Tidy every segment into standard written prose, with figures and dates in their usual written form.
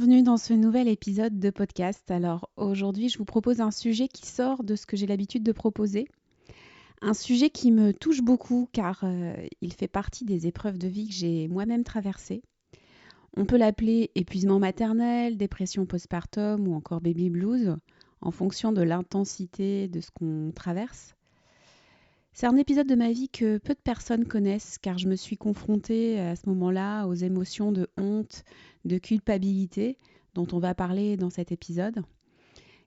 bienvenue dans ce nouvel épisode de podcast. Alors aujourd'hui, je vous propose un sujet qui sort de ce que j'ai l'habitude de proposer. Un sujet qui me touche beaucoup car il fait partie des épreuves de vie que j'ai moi-même traversées. On peut l'appeler épuisement maternel, dépression postpartum ou encore baby blues en fonction de l'intensité de ce qu'on traverse. C'est un épisode de ma vie que peu de personnes connaissent car je me suis confrontée à ce moment-là aux émotions de honte, de culpabilité dont on va parler dans cet épisode.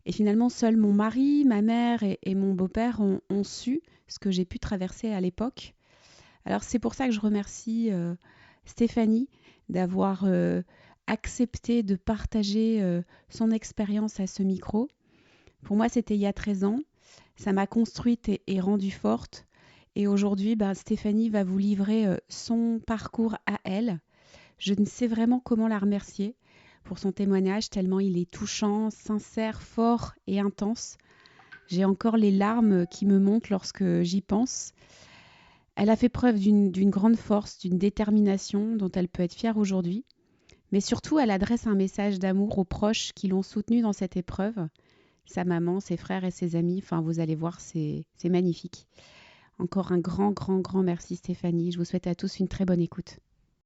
Et finalement, seul mon mari, ma mère et mon beau-père ont su ce que j'ai pu traverser à l'époque. Alors c'est pour ça que je remercie Stéphanie d'avoir accepté de partager son expérience à ce micro. Pour moi, c'était il y a 13 ans. Ça m'a construite et rendue forte. Et aujourd'hui, Stéphanie va vous livrer son parcours à elle. Je ne sais vraiment comment la remercier pour son témoignage, tellement il est touchant, sincère, fort et intense. J'ai encore les larmes qui me montent lorsque j'y pense. Elle a fait preuve d'une grande force, d'une détermination dont elle peut être fière aujourd'hui. Mais surtout, elle adresse un message d'amour aux proches qui l'ont soutenue dans cette épreuve. Sa maman, ses frères et ses amis. Enfin, vous allez voir, c'est magnifique. Encore un grand merci Stéphanie. Je vous souhaite à tous une très bonne écoute.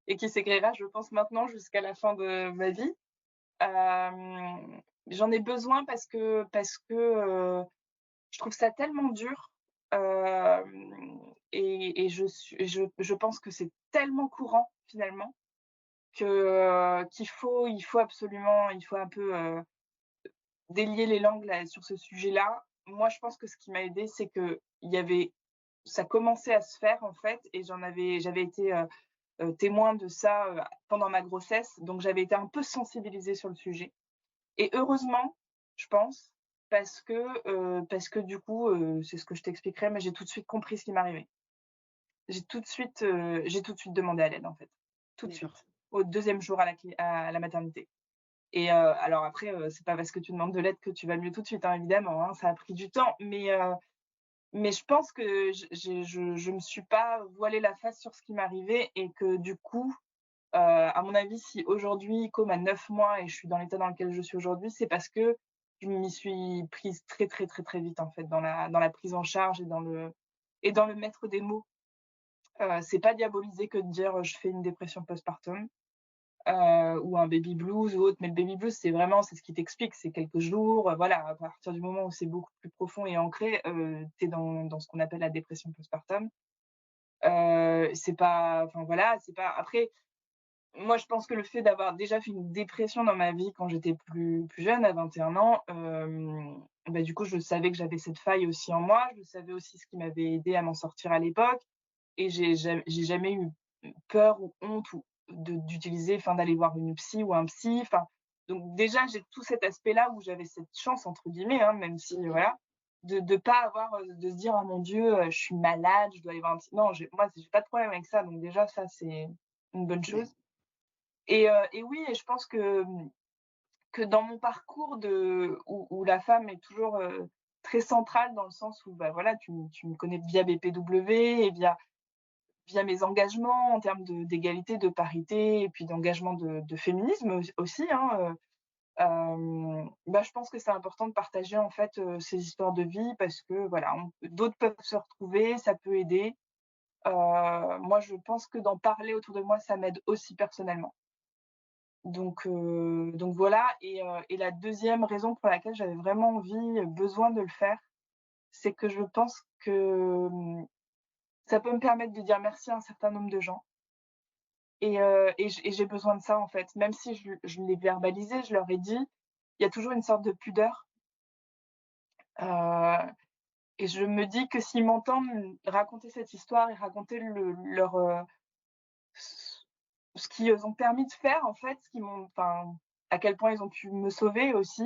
Et qui s'écrira, je pense, maintenant jusqu'à la fin de ma vie. J'en ai besoin parce que je trouve ça tellement dur, et je pense que c'est tellement courant finalement qu'il faut absolument il faut un peu, délier les langues là sur ce sujet-là. Moi, je pense que ce qui m'a aidée, c'est qu'il y avait ça commençait à se faire en fait et j'avais été, témoin de ça, pendant ma grossesse, donc j'avais été un peu sensibilisée sur le sujet et heureusement, je pense, parce que du coup, c'est ce que je t'expliquerai, mais j'ai tout de suite compris ce qui m'arrivait. J'ai tout de suite demandé à l'aide, en fait. Tout de D'accord. suite. Au deuxième jour à la maternité et alors après, c'est pas parce que tu demandes de l'aide que tu vas mieux tout de suite, hein, évidemment, hein, ça a pris du temps, mais je pense que je me suis pas voilé la face sur ce qui m'arrivait et que du coup, à mon avis, si aujourd'hui Com a 9 mois et je suis dans l'état dans lequel je suis aujourd'hui, c'est parce que je m'y suis prise très, très, très, très vite en fait dans la prise en charge et dans le mettre des mots. C'est pas diaboliser que de dire, je fais une dépression postpartum, ou un baby blues ou autre, mais le baby blues, c'est ce qui t'explique, c'est quelques jours, voilà, à partir du moment où c'est beaucoup plus profond et ancré, tu es dans ce qu'on appelle la dépression postpartum. C'est pas enfin voilà, c'est pas après moi, je pense que le fait d'avoir déjà fait une dépression dans ma vie quand j'étais plus jeune, à 21 ans, bah, du coup, je savais que j'avais cette faille aussi en moi. Je savais aussi ce qui m'avait aidé à m'en sortir à l'époque et j'ai jamais eu peur ou honte ou d'utiliser enfin, d'aller voir une psy ou un psy, enfin, donc déjà, j'ai tout cet aspect-là où j'avais cette «chance» entre guillemets, hein, même si, Mmh. voilà, de pas avoir, de se dire: «Oh mon Dieu, je suis malade, je dois aller voir un psy». Non, j'ai pas de problème avec ça, donc déjà ça, c'est une bonne Ouais. chose. Et oui et je pense que dans mon parcours où la femme est toujours, très centrale dans le sens où, bah, voilà, tu me connais via BPW et via mes engagements en termes d'égalité, de parité et puis d'engagement de féminisme aussi, hein, bah, je pense que c'est important de partager, en fait, ces histoires de vie parce que, voilà, d'autres peuvent se retrouver, ça peut aider. Moi, je pense que d'en parler autour de moi, ça m'aide aussi personnellement. Donc voilà et la deuxième raison pour laquelle j'avais vraiment besoin de le faire, c'est que je pense que, ça peut me permettre de dire merci à un certain nombre de gens et j'ai besoin de ça, en fait. Même si je l'ai verbalisé, je leur ai dit, il y a toujours une sorte de pudeur, heu et je me dis que s'ils m'entendent raconter cette histoire et raconter ce qu'ils ont permis de faire, en fait, ce qu'ils m'ont enfin, à quel point ils ont pu me sauver aussi.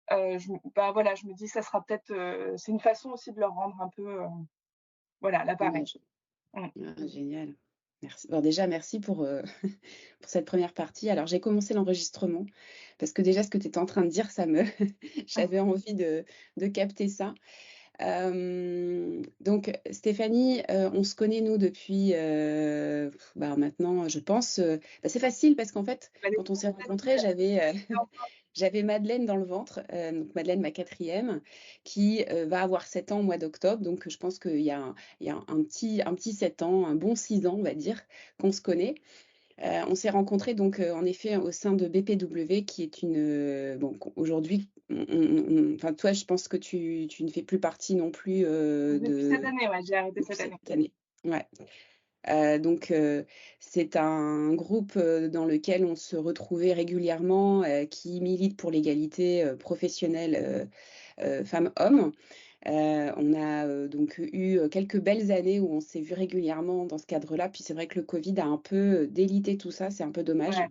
Bah, voilà, je me dis ça sera peut-être, c'est une façon aussi de leur rendre un peu, voilà, l'appareil. Hommage. Mmh. Ah, génial. Merci. Alors déjà, merci pour, pour cette première partie. Alors j'ai commencé l'enregistrement parce que déjà ce que tu étais en train de dire, ça me j'avais envie de capter ça. Donc Stéphanie, on se connaît nous depuis, maintenant je pense, c'est facile parce qu'en fait, Bah, déjà, quand on s'est facile, rencontrés, j'avais, c'est encore j'avais Madeleine dans le ventre, donc Madeleine, ma quatrième, qui, va avoir 7 ans au mois d'octobre, donc je pense qu'il y a un petit 7 ans, un bon 6 ans, on va dire, qu'on se connaît. On s'est rencontrés donc, en effet au sein de BPW qui est une, bon aujourd'hui enfin toi je pense que tu ne fais plus partie non plus, depuis cette de année, ouais, j'ai arrêté depuis cette année. cette année. Ouais, donc c'est un groupe, dans lequel on se retrouvait régulièrement, qui milite pour l'égalité, professionnelle, femmes-hommes. On a, donc eu, quelques belles années où on s'est vu régulièrement dans ce cadre-là. Puis c'est vrai que le covid a un peu, délité tout ça, c'est un peu dommage. Ouais.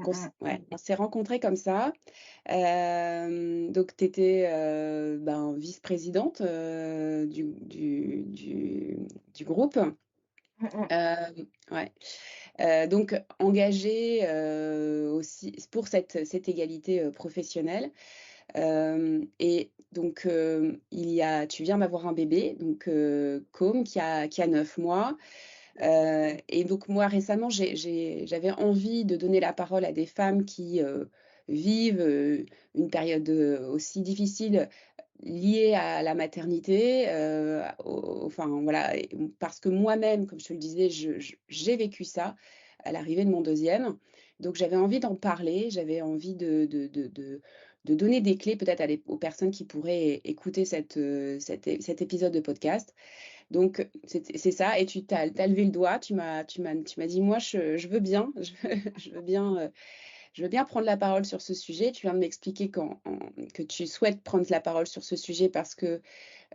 Donc Mmh mh. on s'est rencontrés comme ça. Donc tu étais, vice-présidente, du groupe. Mmh mh. Ouais. Donc engagée, aussi pour cette égalité, professionnelle. Et donc, tu viens d'avoir un bébé, donc Côme qui a 9 mois. Et donc moi récemment, j'avais envie de donner la parole à des femmes qui, vivent, une période, aussi difficile liée à la maternité, enfin voilà et parce que moi-même, comme je te le disais, j'ai vécu ça à l'arrivée de mon deuxième. Donc j'avais envie d'en parler, j'avais envie de donner des clés peut-être aux personnes qui pourraient écouter cet épisode de podcast. Donc c'est ça et tu t'as levé le doigt, tu m'as dit: «Moi je veux bien, je veux bien prendre la parole sur ce sujet». Tu viens de m'expliquer que tu souhaites prendre la parole sur ce sujet parce que,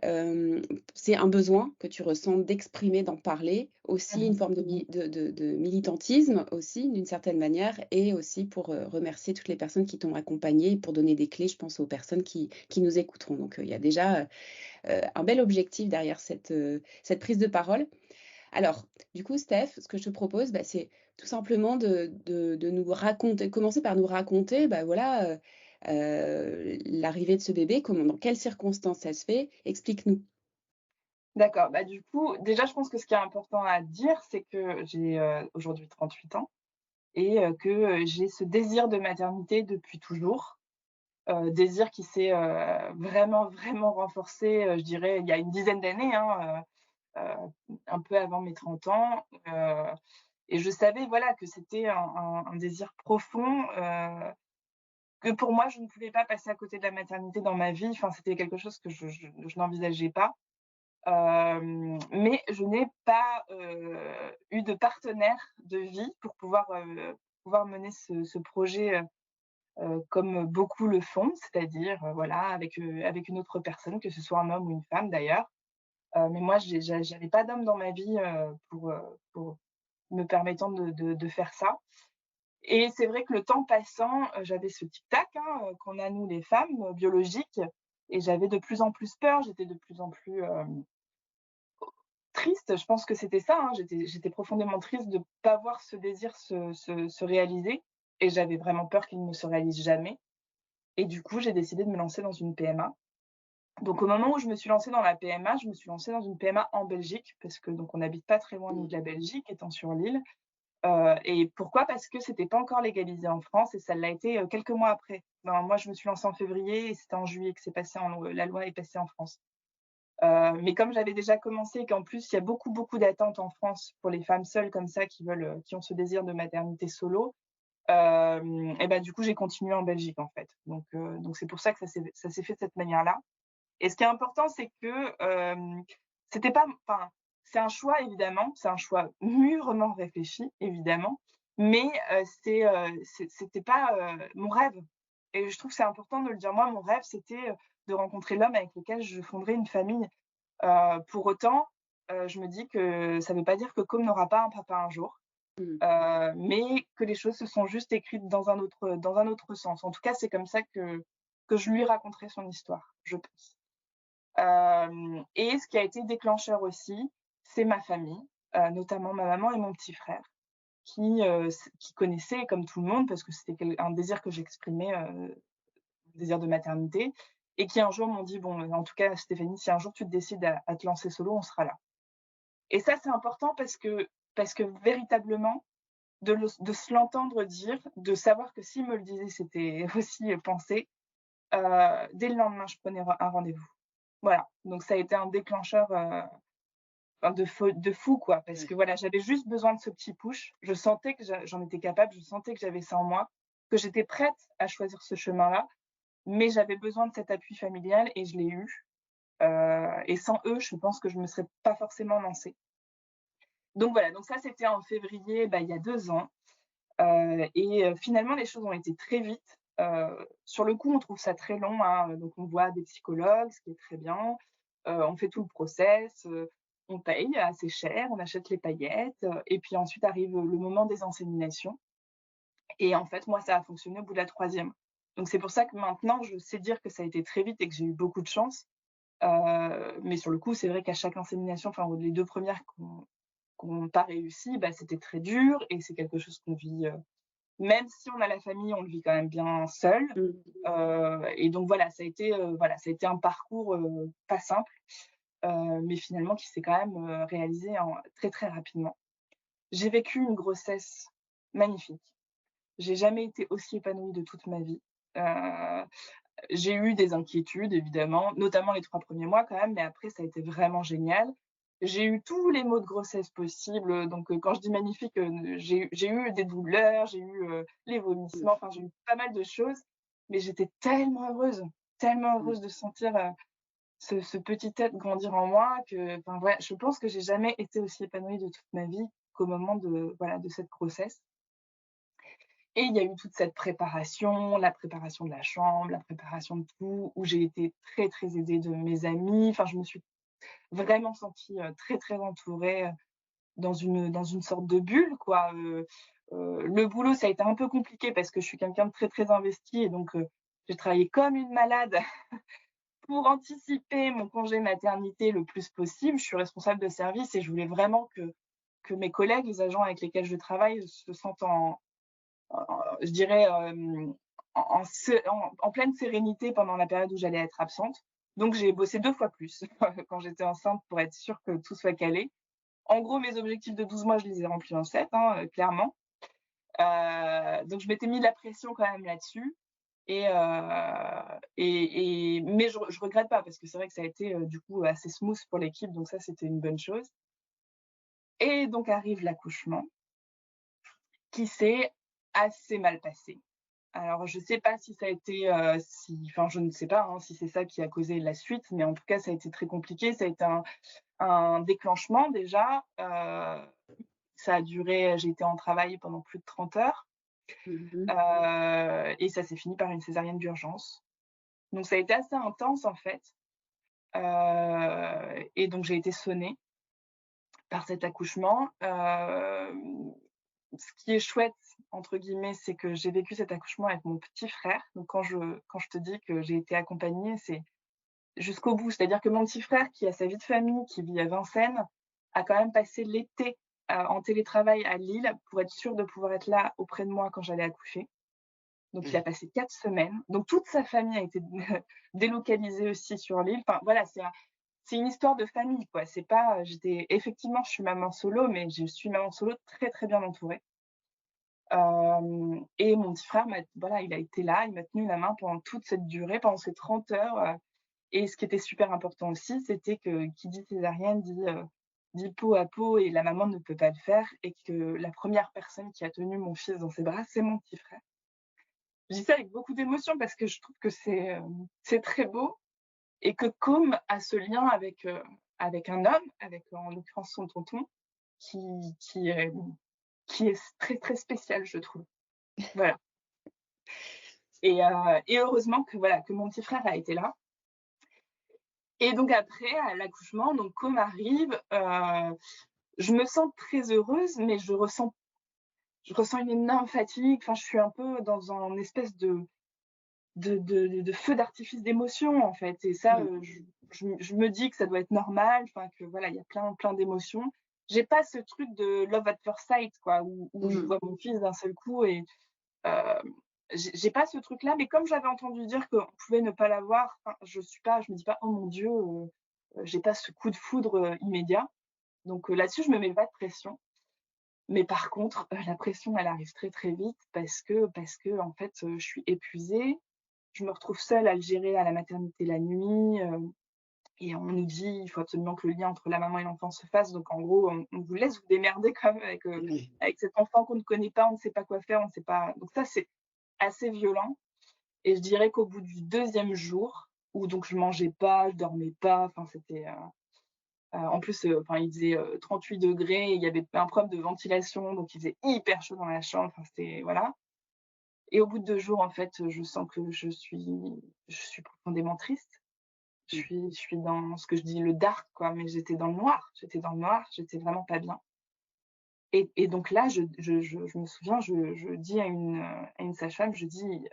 Hem, c'est un besoin que tu ressens d'exprimer, d'en parler, aussi une Mmh. forme de militantisme aussi d'une certaine manière et aussi pour, remercier toutes les personnes qui t'ont accompagné pour donner des clés, je pense aux personnes qui nous écouteront. Donc, il y a déjà, un bel objectif derrière cette prise de parole. Alors, du coup, Steph, ce que je te propose, c'est tout simplement de nous raconter commencer par nous raconter, voilà, l'arrivée de ce bébé, dans quelles circonstances ça se fait? Explique-nous. D'accord, bah, du coup, déjà, je pense que ce qui est important à dire, c'est que j'ai, aujourd'hui 38 ans et que, j'ai ce désir de maternité depuis toujours. Désir qui s'est, vraiment, vraiment renforcé, je dirais il y a une dizaine d'années, hein, un peu avant mes 30 ans, et je savais, voilà, que c'était un désir profond, que pour moi, je ne pouvais pas passer à côté de la maternité dans ma vie. Enfin, c'était quelque chose que je n'envisageais pas. Mais je n'ai pas, eu de partenaire de vie pour pouvoir mener ce projet, comme beaucoup le font, c'est-à-dire, voilà, avec une autre personne, que ce soit un homme ou une femme d'ailleurs. Mais moi, j'avais pas d'homme dans ma vie, pour me permettant de faire ça. Et c'est vrai que le temps passant, j'avais ce tic-tac, hein, qu'on a nous les femmes, biologiques, et j'avais de plus en plus peur. J'étais de plus en plus, triste. Je pense que c'était ça, hein. J'étais profondément triste de pas voir ce désir se réaliser, et j'avais vraiment peur qu'il ne se réalise jamais. Et du coup, j'ai décidé de me lancer dans une PMA. Donc au moment où je me suis lancée dans la PMA, je me suis lancée dans une PMA en Belgique parce que donc on n'habite pas très loin nous Mmh. de la Belgique, étant sur l'île. Et pourquoi? Parce que c'était pas encore légalisé en France et ça l'a été, quelques mois après. Ben, moi, je me suis lancée en février et c'était en juillet que c'est passé la loi est passée en France. Mais comme j'avais déjà commencé et qu'en plus il y a beaucoup, beaucoup d'attentes en France pour les femmes seules comme ça qui ont ce désir de maternité solo, et bah, du coup, j'ai continué en Belgique, en fait. Donc c'est pour ça que ça s'est fait de cette manière-là. Et ce qui est important, c'est que, c'était pas enfin, c'est un choix évidemment, c'est un choix mûrement réfléchi évidemment, mais, c'était pas, mon rêve, et je trouve que c'est important de le dire. Moi, mon rêve, c'était, de rencontrer l'homme avec lequel je fonderais une famille. Pour autant, je me dis que ça veut pas dire que Com n'aura pas un papa un jour, Mmh. mais que les choses se sont juste écrites dans un autre sens. En tout cas, c'est comme ça que je lui raconterai son histoire, je pense. Et ce qui a été déclencheur aussi, c'est ma famille, notamment ma maman et mon petit frère qui connaissaient comme tout le monde parce que c'était un désir que j'exprimais, un désir de maternité, et qui un jour m'ont dit: «Bon, en tout cas, Stéphanie, si un jour tu te décides à te lancer solo, on sera là». Et ça, c'est important parce que véritablement, de se l'entendre dire, de savoir que s'il me le disait, c'était aussi pensé, dès le lendemain, je prenais un rendez-vous. Voilà, donc ça a été un déclencheur, enfin de fou quoi, parce Ouais. que voilà, j'avais juste besoin de ce petit push. Je sentais que j'en étais capable, je sentais que j'avais ça en moi, que j'étais prête à choisir ce chemin-là, mais j'avais besoin de cet appui familial et je l'ai eu, et sans eux, je pense que je me serais pas forcément lancée. Donc voilà, donc ça c'était en février, bah, il y a 2 ans, finalement les choses ont été très vite. Sur le coup, on trouve ça très long, hein, donc on voit des psychologues, ce qui est très bien. On fait tout le process, on paye assez cher, on achète les paillettes, et puis ensuite arrive le moment des inséminations et en fait, moi, ça a fonctionné au bout de la troisième. Donc c'est pour ça que maintenant, je sais dire que ça a été très vite et que j'ai eu beaucoup de chance. Mais sur le coup, c'est vrai qu'à chaque insémination, enfin les 2 premières qu'on n'a pas réussi, bah, c'était très dur et c'est quelque chose qu'on vit, même si on a la famille, on le vit quand même bien seul. Mmh. Et donc voilà, ça a été un parcours, pas simple, mais finalement qui s'est quand même, réalisé en très, très rapidement. J'ai vécu une grossesse magnifique. J'ai jamais été aussi épanouie de toute ma vie. Heu, j'ai eu des inquiétudes évidemment, notamment les 3 premiers mois quand même, mais après ça a été vraiment génial. J'ai eu tous les maux de grossesse possibles, donc quand je dis magnifique, j'ai eu des douleurs, j'ai eu, les vomissements, enfin j'ai eu pas mal de choses, mais j'étais tellement Mmh. heureuse de sentir, ce petit être grandir en moi que enfin ouais, je pense que j'ai jamais été aussi épanouie de toute ma vie qu'au moment de voilà, de cette grossesse. Et il y a eu toute cette préparation, la préparation de la chambre, la préparation de tout, où j'ai été très, très aidée de mes amis. Enfin, je me suis vraiment sentie, très, très entourée, dans une sorte de bulle, quoi. Le boulot, ça a été un peu compliqué parce que je suis quelqu'un de très, très investi et donc j'ai travaillé comme une malade pour anticiper mon congé maternité le plus possible. Je suis responsable de service et je voulais vraiment que mes collègues, les agents avec lesquels je travaille, se sentent je dirais, en pleine sérénité pendant la période où j'allais être absente. Donc j'ai bossé 2 fois plus quand j'étais enceinte pour être sûre que tout soit calé. En gros, mes objectifs de 12 mois, je les ai remplis en 7, hein, clairement. Donc je m'étais mis de la pression quand même là-dessus mais je regrette pas parce que c'est vrai que ça a été, du coup assez smooth pour l'équipe, donc ça, c'était une bonne chose. Et donc arrive l'accouchement qui s'est assez mal passé. Alors je sais pas si ça a été, enfin je ne sais pas, hein, si c'est ça qui a causé la suite, mais en tout cas ça a été très compliqué. Ça a été un déclenchement déjà, ça a duré j'ai été en travail pendant plus de 30 heures, Mmh mh. et ça s'est fini par une césarienne d'urgence. Donc ça a été assez intense en fait, et donc j'ai été sonnée par cet accouchement. Ce qui est «chouette» entre guillemets, c'est que j'ai vécu cet accouchement avec mon petit frère. Donc quand je te dis que j'ai été accompagnée, c'est jusqu'au bout. C'est-à-dire que mon petit frère qui a sa vie de famille, qui vit à Vincennes, a quand même passé l'été, en télétravail à Lille pour être sûr de pouvoir être là auprès de moi quand j'allais accoucher. Donc il a Mmh. passé 4 semaines. Donc toute sa famille a été délocalisée aussi sur l'île. Enfin voilà, c'est une histoire de famille, quoi. C'est pas, j'étais effectivement, je suis maman solo, mais je suis maman solo très, très bien entourée. Et mon petit frère voilà, il a été là, il m'a tenu la main pendant toute cette durée, pendant ces 30 heures, et ce qui était super important aussi, c'était que qui dit césarienne dit peau à peau et la maman ne peut pas le faire et que la première personne qui a tenu mon fils dans ses bras, c'est mon petit frère. Je dis ça avec beaucoup d'émotion parce que je trouve que c'est très beau et que Com a ce lien avec un homme, avec en l'occurrence son tonton, qui qui est qui est très, très spécial, je trouve. Voilà. Et heureusement que voilà, que mon petit frère a été là. Et donc après, à l'accouchement, donc Com arrive, je me sens très heureuse, mais je ressens une énorme fatigue. Enfin, je suis un peu dans un espèce de feu d'artifice d'émotions, en fait. Et ça, Mmh. je me dis que ça doit être normal, enfin que voilà, il y a plein, plein d'émotions. J'ai pas ce truc de love at first sight, quoi, où je Mmh. vois mon fils d'un seul coup et heu j'ai pas ce truc-là, mais comme j'avais entendu dire qu'on pouvait ne pas l'avoir, enfin, je me dis pas: «Oh mon Dieu, j'ai pas ce coup de foudre, immédiat». Donc là-dessus, je me mets pas de pression. Mais par contre, la pression, elle arrive très, très vite parce que en fait, je suis épuisée. Je me retrouve seule à le gérer à la maternité la nuit, et on nous dit: «Il faut absolument que le lien entre la maman et l'enfant se fasse». Donc en gros, on vous laisse vous démerder quand même Oui. avec cet enfant qu'on ne connaît pas, on ne sait pas quoi faire, on ne sait pas, donc ça, c'est assez violent. Et je dirais qu'au bout du deuxième jour, où donc je mangeais pas, je dormais pas, enfin c'était, en plus, enfin il faisait, 38 degrés, il y avait un problème de ventilation, donc il faisait hyper chaud dans la chambre, enfin c'était voilà. Et au bout de 2 jours, en fait, je sens que je suis profondément triste. Mmh. Je suis dans ce que je dis le dark quoi, mais j'étais dans le noir. J'étais dans le noir, j'étais vraiment pas bien. Et donc là, je me souviens, je dis à une sage-femme, je dis: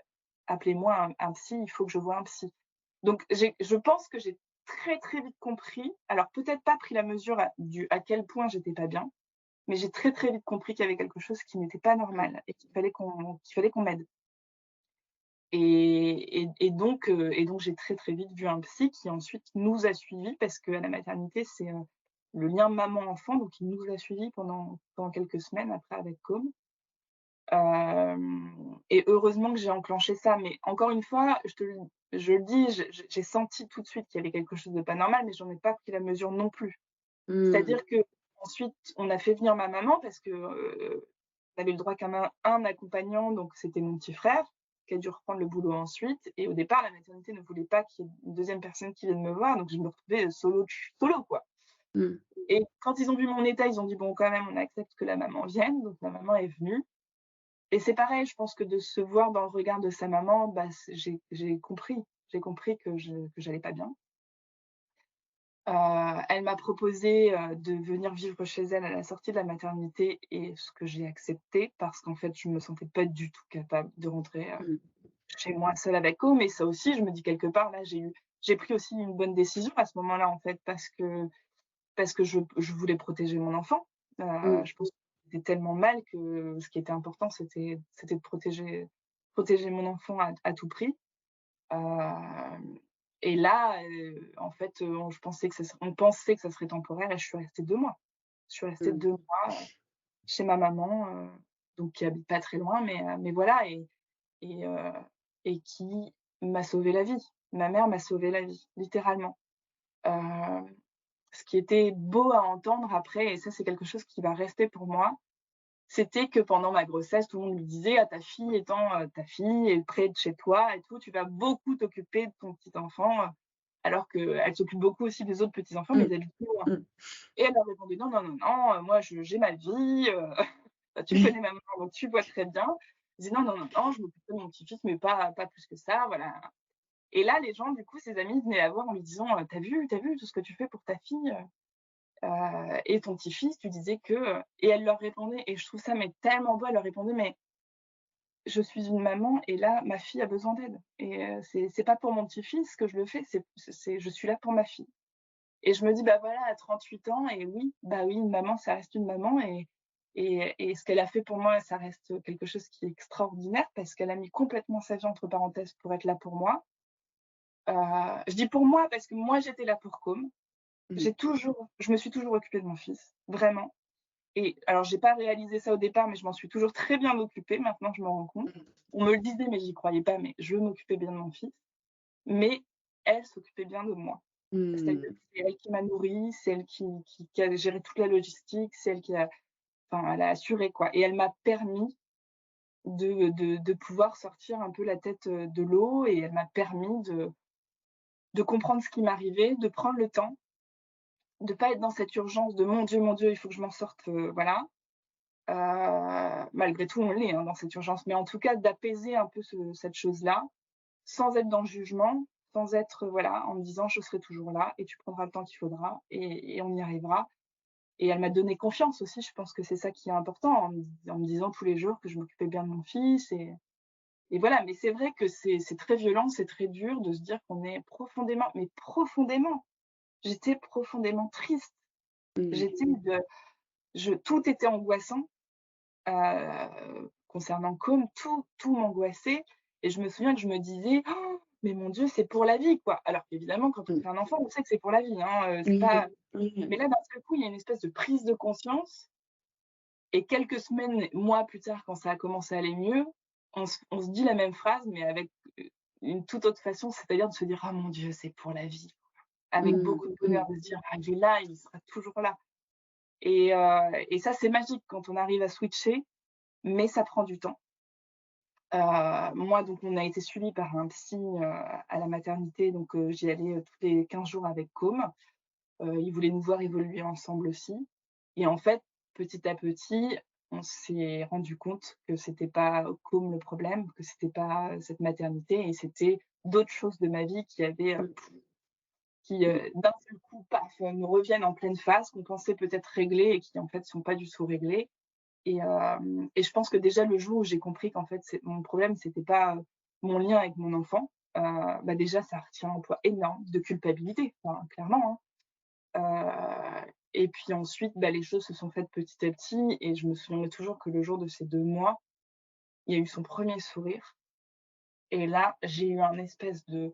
«Appelez-moi un psy, il faut que je voie un psy». Donc je pense que j'ai très, très vite compris, alors peut-être pas pris la mesure à quel point j'étais pas bien, mais j'ai très, très vite compris qu'il y avait quelque chose qui n'était pas Mmh. normal et qu'il fallait qu'on m'aide. Et donc j'ai très, très vite vu un psy qui ensuite nous a suivis parce qu'à la maternité, c'est, le lien maman-enfant, donc il nous a suivis pendant quelques semaines après avec Com. Et heureusement que j'ai enclenché ça, mais encore une fois, je le dis, j'ai senti tout de suite qu'il y avait quelque chose de pas normal, mais j'en ai pas pris la mesure non plus. Mmh. C'est-à-dire qu'ensuite, on a fait venir ma maman parce que, on avait le droit qu'à un accompagnant, donc c'était mon petit frère, qui a dû reprendre le boulot ensuite. Et au départ, la maternité ne voulait pas qu'il y ait une deuxième personne qui vienne me voir, donc je me retrouvais, solo, quoi. Mmh. Et quand ils ont vu mon état, ils ont dit: «Bon, quand même, on accepte que la maman vienne», donc ma maman est venue. Et c'est pareil, je pense que de se voir dans le regard de sa maman, bah, j'ai compris que j'allais pas bien. Elle m'a proposé, de venir vivre chez elle à la sortie de la maternité, et ce que j'ai accepté parce qu'en fait, je me sentais pas du tout capable de rentrer, Mmh. chez moi seule avec eux. Mais ça aussi, je me dis quelque part là, j'ai pris aussi une bonne décision à ce moment-là, en fait, parce que je voulais protéger mon enfant. Mmh. Je pense que j'étais tellement mal que ce qui était important, c'était de protéger mon enfant à tout prix. Hem Et là, en fait, on pensait que ça serait temporaire, et je suis restée 2 mois. Je suis restée Mmh. 2 mois, chez ma maman, donc qui habite pas très loin, mais voilà. Et heu et qui m'a sauvé la vie. Ma mère m'a sauvé la vie, littéralement. Hem, Ce qui était beau à entendre après, et ça, c'est quelque chose qui va rester pour moi, c'était que pendant ma grossesse, tout le monde me disait: «Ah, ta fille est près de chez toi et tout, tu vas beaucoup t'occuper de ton petit enfant», alors qu'elle s'occupe beaucoup aussi des autres petits enfants, mais Mmh. ils habitent plus loin. Mmh. Et elle leur répondait: «Non, non, non, non, moi j'ai ma vie, bah, tu connais ma maman, donc tu vois très bien». Elle disait: «Non, non, non, non, je m'occupe de mon petit-fils, mais pas plus que ça, voilà». Et là, les gens, du coup, ses amis venaient la voir en lui disant: «Tu as vu tout ce que tu fais pour ta fille, et ton petit-fils, tu disais que», et elle leur répondait, et je trouve ça mais tellement beau, elle leur répondait: «Mais je suis une maman et là, ma fille a besoin d'aide, et c'est pas pour mon petit-fils que je le fais, je suis là pour ma fille». Et je me dis: «Bah, voilà, à 38 ans, et oui, bah, oui, une maman, ça reste une maman», et ce qu'elle a fait pour moi, ça reste quelque chose qui est extraordinaire parce qu'elle a mis complètement sa vie entre parenthèses pour être là pour moi. Je dis pour moi parce que moi, j'étais là pour Com. Mmh. Je me suis toujours occupée de mon fils, vraiment. Et alors j'ai pas réalisé ça au départ, mais je m'en suis toujours très bien occupée, maintenant je m'en rends compte. On me le disait, mais j'y croyais pas, mais je m'occupais bien de mon fils. Mais elle s'occupait bien de moi. C'est-à-dire Mmh. que c'est elle qui m'a nourrie, c'est elle qui a géré toute la logistique, c'est elle qui a, enfin, elle a assuré, quoi. Et elle m'a permis de pouvoir sortir un peu la tête, de l'eau, et elle m'a permis de comprendre ce qui m'arrivait, de prendre le temps, de pas être dans cette urgence de: mon Dieu, il faut que je m'en sorte», voilà. Malgré tout, on l'est, hein, dans cette urgence, mais en tout cas d'apaiser un peu cette chose-là, sans être dans le jugement, sans être, voilà, en me disant: «Je serai toujours là et tu prendras le temps qu'il faudra et on y arrivera». Et elle m'a donné confiance aussi, je pense que c'est ça qui est important, en me disant tous les jours que je m'occupais bien de mon fils, et voilà. Mais c'est vrai que c'est très violent, c'est très dur de se dire qu'on est profondément, mais profondément, j'étais profondément triste. Mmh. J'étais de je Tout était angoissant. concernant Com, tout m'angoissait et je me souviens que je me disais: «Oh, mais mon Dieu, c'est pour la vie, quoi». Alors qu'évidemment, quand on Mmh. fait un enfant, on sait que c'est pour la vie, hein, c'est Oui, pas oui. mais là, d'un seul coup, il y a une espèce de prise de conscience et quelques semaines, mois plus tard, quand ça a commencé à aller mieux, on se dit la même phrase, mais avec, une toute autre façon, c'est-à-dire de se dire: «Ah mon Dieu, c'est pour la vie», avec Mmh. beaucoup de Mmh. bonheur, de se dire: «Ah, il est là, il sera toujours là» et ça, c'est magique quand on arrive à switcher, mais ça prend du temps. Moi, donc on a été suivis par un psy, à la maternité, donc j'y allais, tous les 15 jours avec Com. Il voulait nous voir évoluer ensemble aussi et en fait, petit à petit, on s'est rendu compte que c'était pas Com le problème, que c'était pas cette maternité et c'était d'autres choses de ma vie qui avaient, Mmh. qui, Mmh. d'un seul coup, paf, nous reviennent en pleine face, qu'on pensait peut-être réglées et qui en fait sont pas du tout réglées et je pense que déjà le jour où j'ai compris qu'en fait c'est mon problème, c'était pas, mon lien avec mon enfant, bah, déjà ça retient un poids énorme de culpabilité, enfin clairement, hein. Et puis ensuite, bah, les choses se sont faites petit à petit et je me souviendrai toujours que le jour de ces 2 mois, il y a eu son premier sourire et là, j'ai eu un espèce de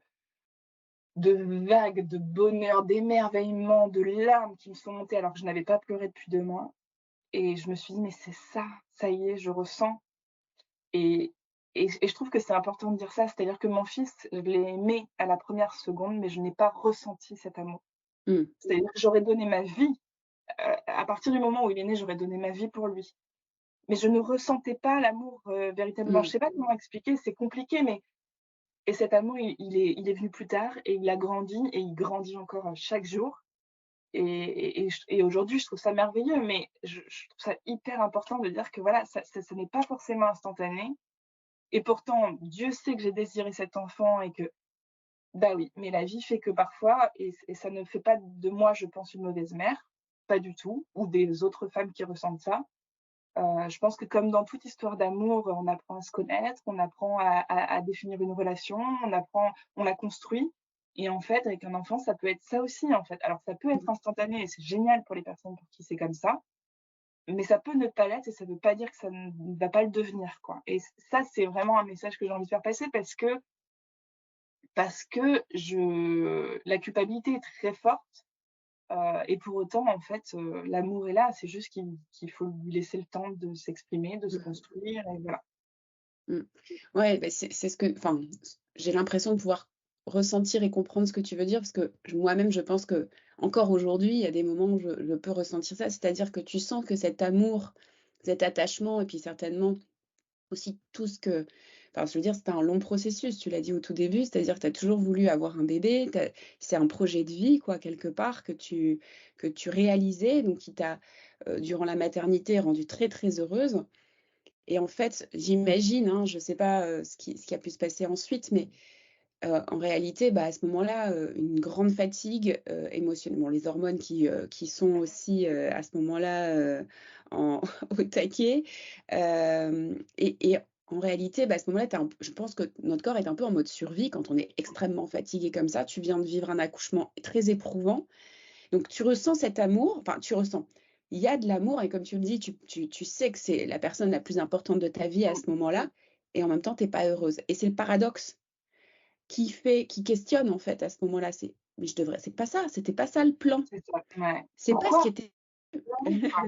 vague de bonheur, d'émerveillement, de larmes qui me sont montées alors que je n'avais pas pleuré depuis 2 mois et je me suis dit: «Mais c'est ça, ça y est, je ressens» et et je trouve que c'est important de dire ça, c'est-à-dire que mon fils, je l'ai aimé à la première seconde, mais je n'ai pas ressenti cet amour. Mmh. C'est-à-dire que j'aurais donné ma vie, à partir du moment où il est né, j'aurais donné ma vie pour lui. Mais je ne ressentais pas l'amour, véritablement. Je Mmh. sais pas comment expliquer, c'est compliqué, mais et cet amour, il est venu plus tard et il a grandi et il grandit encore, chaque jour et aujourd'hui, je trouve ça merveilleux, mais je trouve ça hyper important de dire que voilà, ça n'est pas forcément instantané et pourtant, Dieu sait que j'ai désiré cet enfant et que bah, oui, mais la vie fait que parfois et ça ne fait pas de moi, je pense, une mauvaise mère, pas du tout, ou des autres femmes qui ressentent ça. Je pense que comme dans toute histoire d'amour, on apprend à se connaître, on apprend à définir une relation, on la construit et en fait, avec un enfant, ça peut être ça aussi, en fait. Alors ça peut être instantané et c'est génial pour les personnes pour qui c'est comme ça, mais ça peut ne pas l'être et ça veut pas dire que ça ne va pas le devenir, quoi et ça, c'est vraiment un message que j'ai envie de faire passer parce que je la culpabilité est très forte, et pour autant, en fait, l'amour est là, c'est juste qu'il faut lui laisser le temps de s'exprimer, de se Mmh. construire et voilà. Mmh. Ouais, bah, c'est ce que enfin, j'ai l'impression de pouvoir ressentir et comprendre ce que tu veux dire parce que moi-même, je pense que encore aujourd'hui, il y a des moments où je peux ressentir ça. C'est-à-dire que tu sens que cet amour, cet attachement et puis certainement aussi tout ce que enfin, je veux dire, c'était un long processus, tu l'as dit au tout début, c'est-à-dire que tu as toujours voulu avoir un bébé, c'est un projet de vie quoi, quelque part que tu réalisais, donc qui t'a, durant la maternité rendu très, très heureuse. Et en fait, j'imagine, hein, je ne sais pas, ce qui a pu se passer ensuite, mais, en réalité, bah, à ce moment-là, une grande fatigue, émotionnelle. Bon, les hormones qui sont aussi, à ce moment-là, en au taquet, et en réalité, bah, à ce moment-là, je pense que notre corps est un peu en mode survie quand on est extrêmement fatigué comme ça. Tu viens de vivre un accouchement très éprouvant donc tu ressens cet amour, enfin tu ressens, il y a de l'amour et comme tu le dis, tu sais que c'est la personne la plus importante de ta vie à ce moment-là et en même temps tu es pas heureuse et c'est le paradoxe qui questionne en fait à ce moment-là, c'est: «Mais je devrais c'est pas ça, c'était pas ça le plan, C'est ça, ouais. c'est pas ce qui Pourquoi? était» Enfin,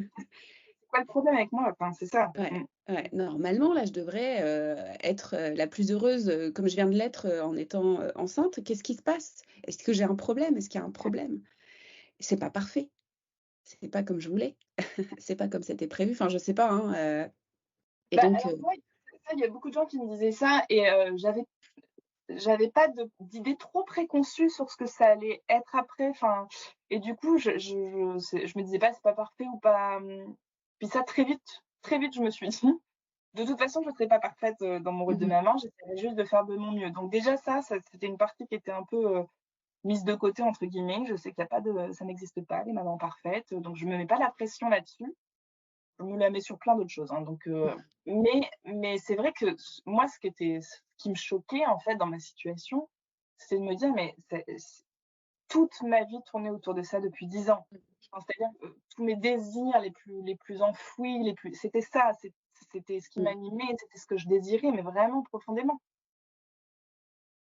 c'est quoi le problème avec moi? Enfin, c'est ça. ouais, Mmh. ouais, normalement là je devrais, être, la plus heureuse, comme je viens de l'être, en étant, enceinte. Qu'est-ce qui se passe? Est-ce que j'ai un problème? Est-ce qu'il y a un problème? C'est pas parfait, c'est pas comme je voulais. C'est pas comme c'était prévu, enfin je sais pas, hein, et Bah, donc alors moi, ça, il y a beaucoup de gens qui me disaient ça et j'avais pas d'idée trop préconçue sur ce que ça allait être après, enfin et du coup, je me disais pas: «C'est pas parfait ou pas», puis ça très vite, je me suis dit: «De toute façon, je serai pas parfaite, dans mon rôle de mmh maman, j'essaierai juste de faire de mon mieux». Donc déjà ça c'était une partie qui était un peu, «mise de côté» entre guillemets. Je sais qu'il y a pas de ça n'existe pas, les mamans parfaites, donc je me mets pas la pression là-dessus. Je me la mets sur plein d'autres choses, hein, donc mais c'est vrai que moi, ce qui me choquait, en fait, dans ma situation, c'est de me dire: «Mais toute ma vie tournait autour de ça depuis 10 ans». Enfin, c'est-à-dire que tous mes désirs les plus enfouis, les plus c'était ça, c'était ce qui Mmh. m'animait, c'était ce que je désirais, mais vraiment profondément.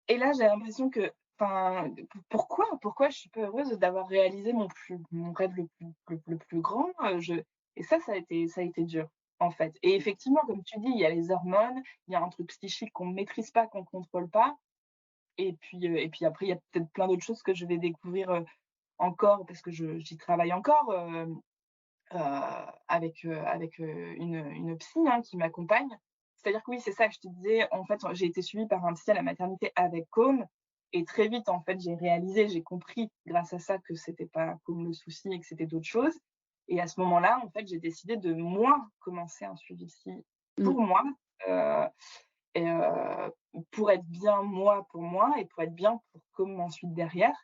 Et là, j'ai l'impression que enfin, pourquoi je suis pas heureuse d'avoir réalisé mon rêve le plus grand, je et ça a été dur, en fait. Et effectivement, comme tu dis, il y a les hormones, il y a un truc psychique qu'on ne maîtrise pas, qu'on contrôle pas et puis après, il y a peut-être plein d'autres choses que je vais découvrir, encore parce que j'y travaille encore, avec une psy, hein, qui m'accompagne. C'est-à-dire que oui, c'est ça que je te disais, en fait, j'ai été suivie par un psy à la maternité avec côme et très vite, en fait, j'ai réalisé, j'ai compris grâce à ça que c'était pas côme le souci et que c'était d'autres choses. Et à ce moment-là, en fait, j'ai décidé de moi commencer un suivi psy Mmh. pour moi, heu et pour être bien moi pour moi et pour être bien pour côme ensuite derrière.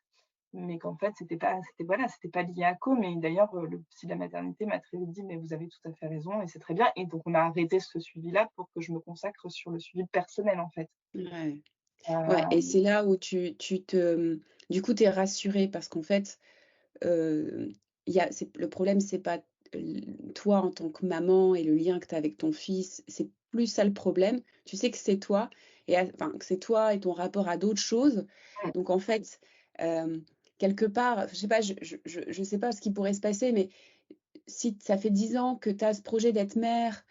Mais qu'en fait, c'était pas lié à co. Mais d'ailleurs, le psy de la maternité m'a très vite dit: «Mais vous avez tout à fait raison et c'est très bien» et donc on a arrêté ce suivi-là pour que je me consacre sur le suivi personnel, en fait. Ouais. Ouais et Hem, c'est là où tu te, du coup, tu es rassurée parce qu'en fait, Heu, il y a c'est le problème, c'est pas toi en tant que maman et le lien que tu as avec ton fils, c'est plus ça le problème. Tu sais que c'est toi enfin, que c'est toi et ton rapport à d'autres choses. mmh, Donc en fait, hem, quelque part, je sais pas, je sais pas ce qui pourrait se passer, mais si ça fait 10 ans que tu as ce projet d'être mère,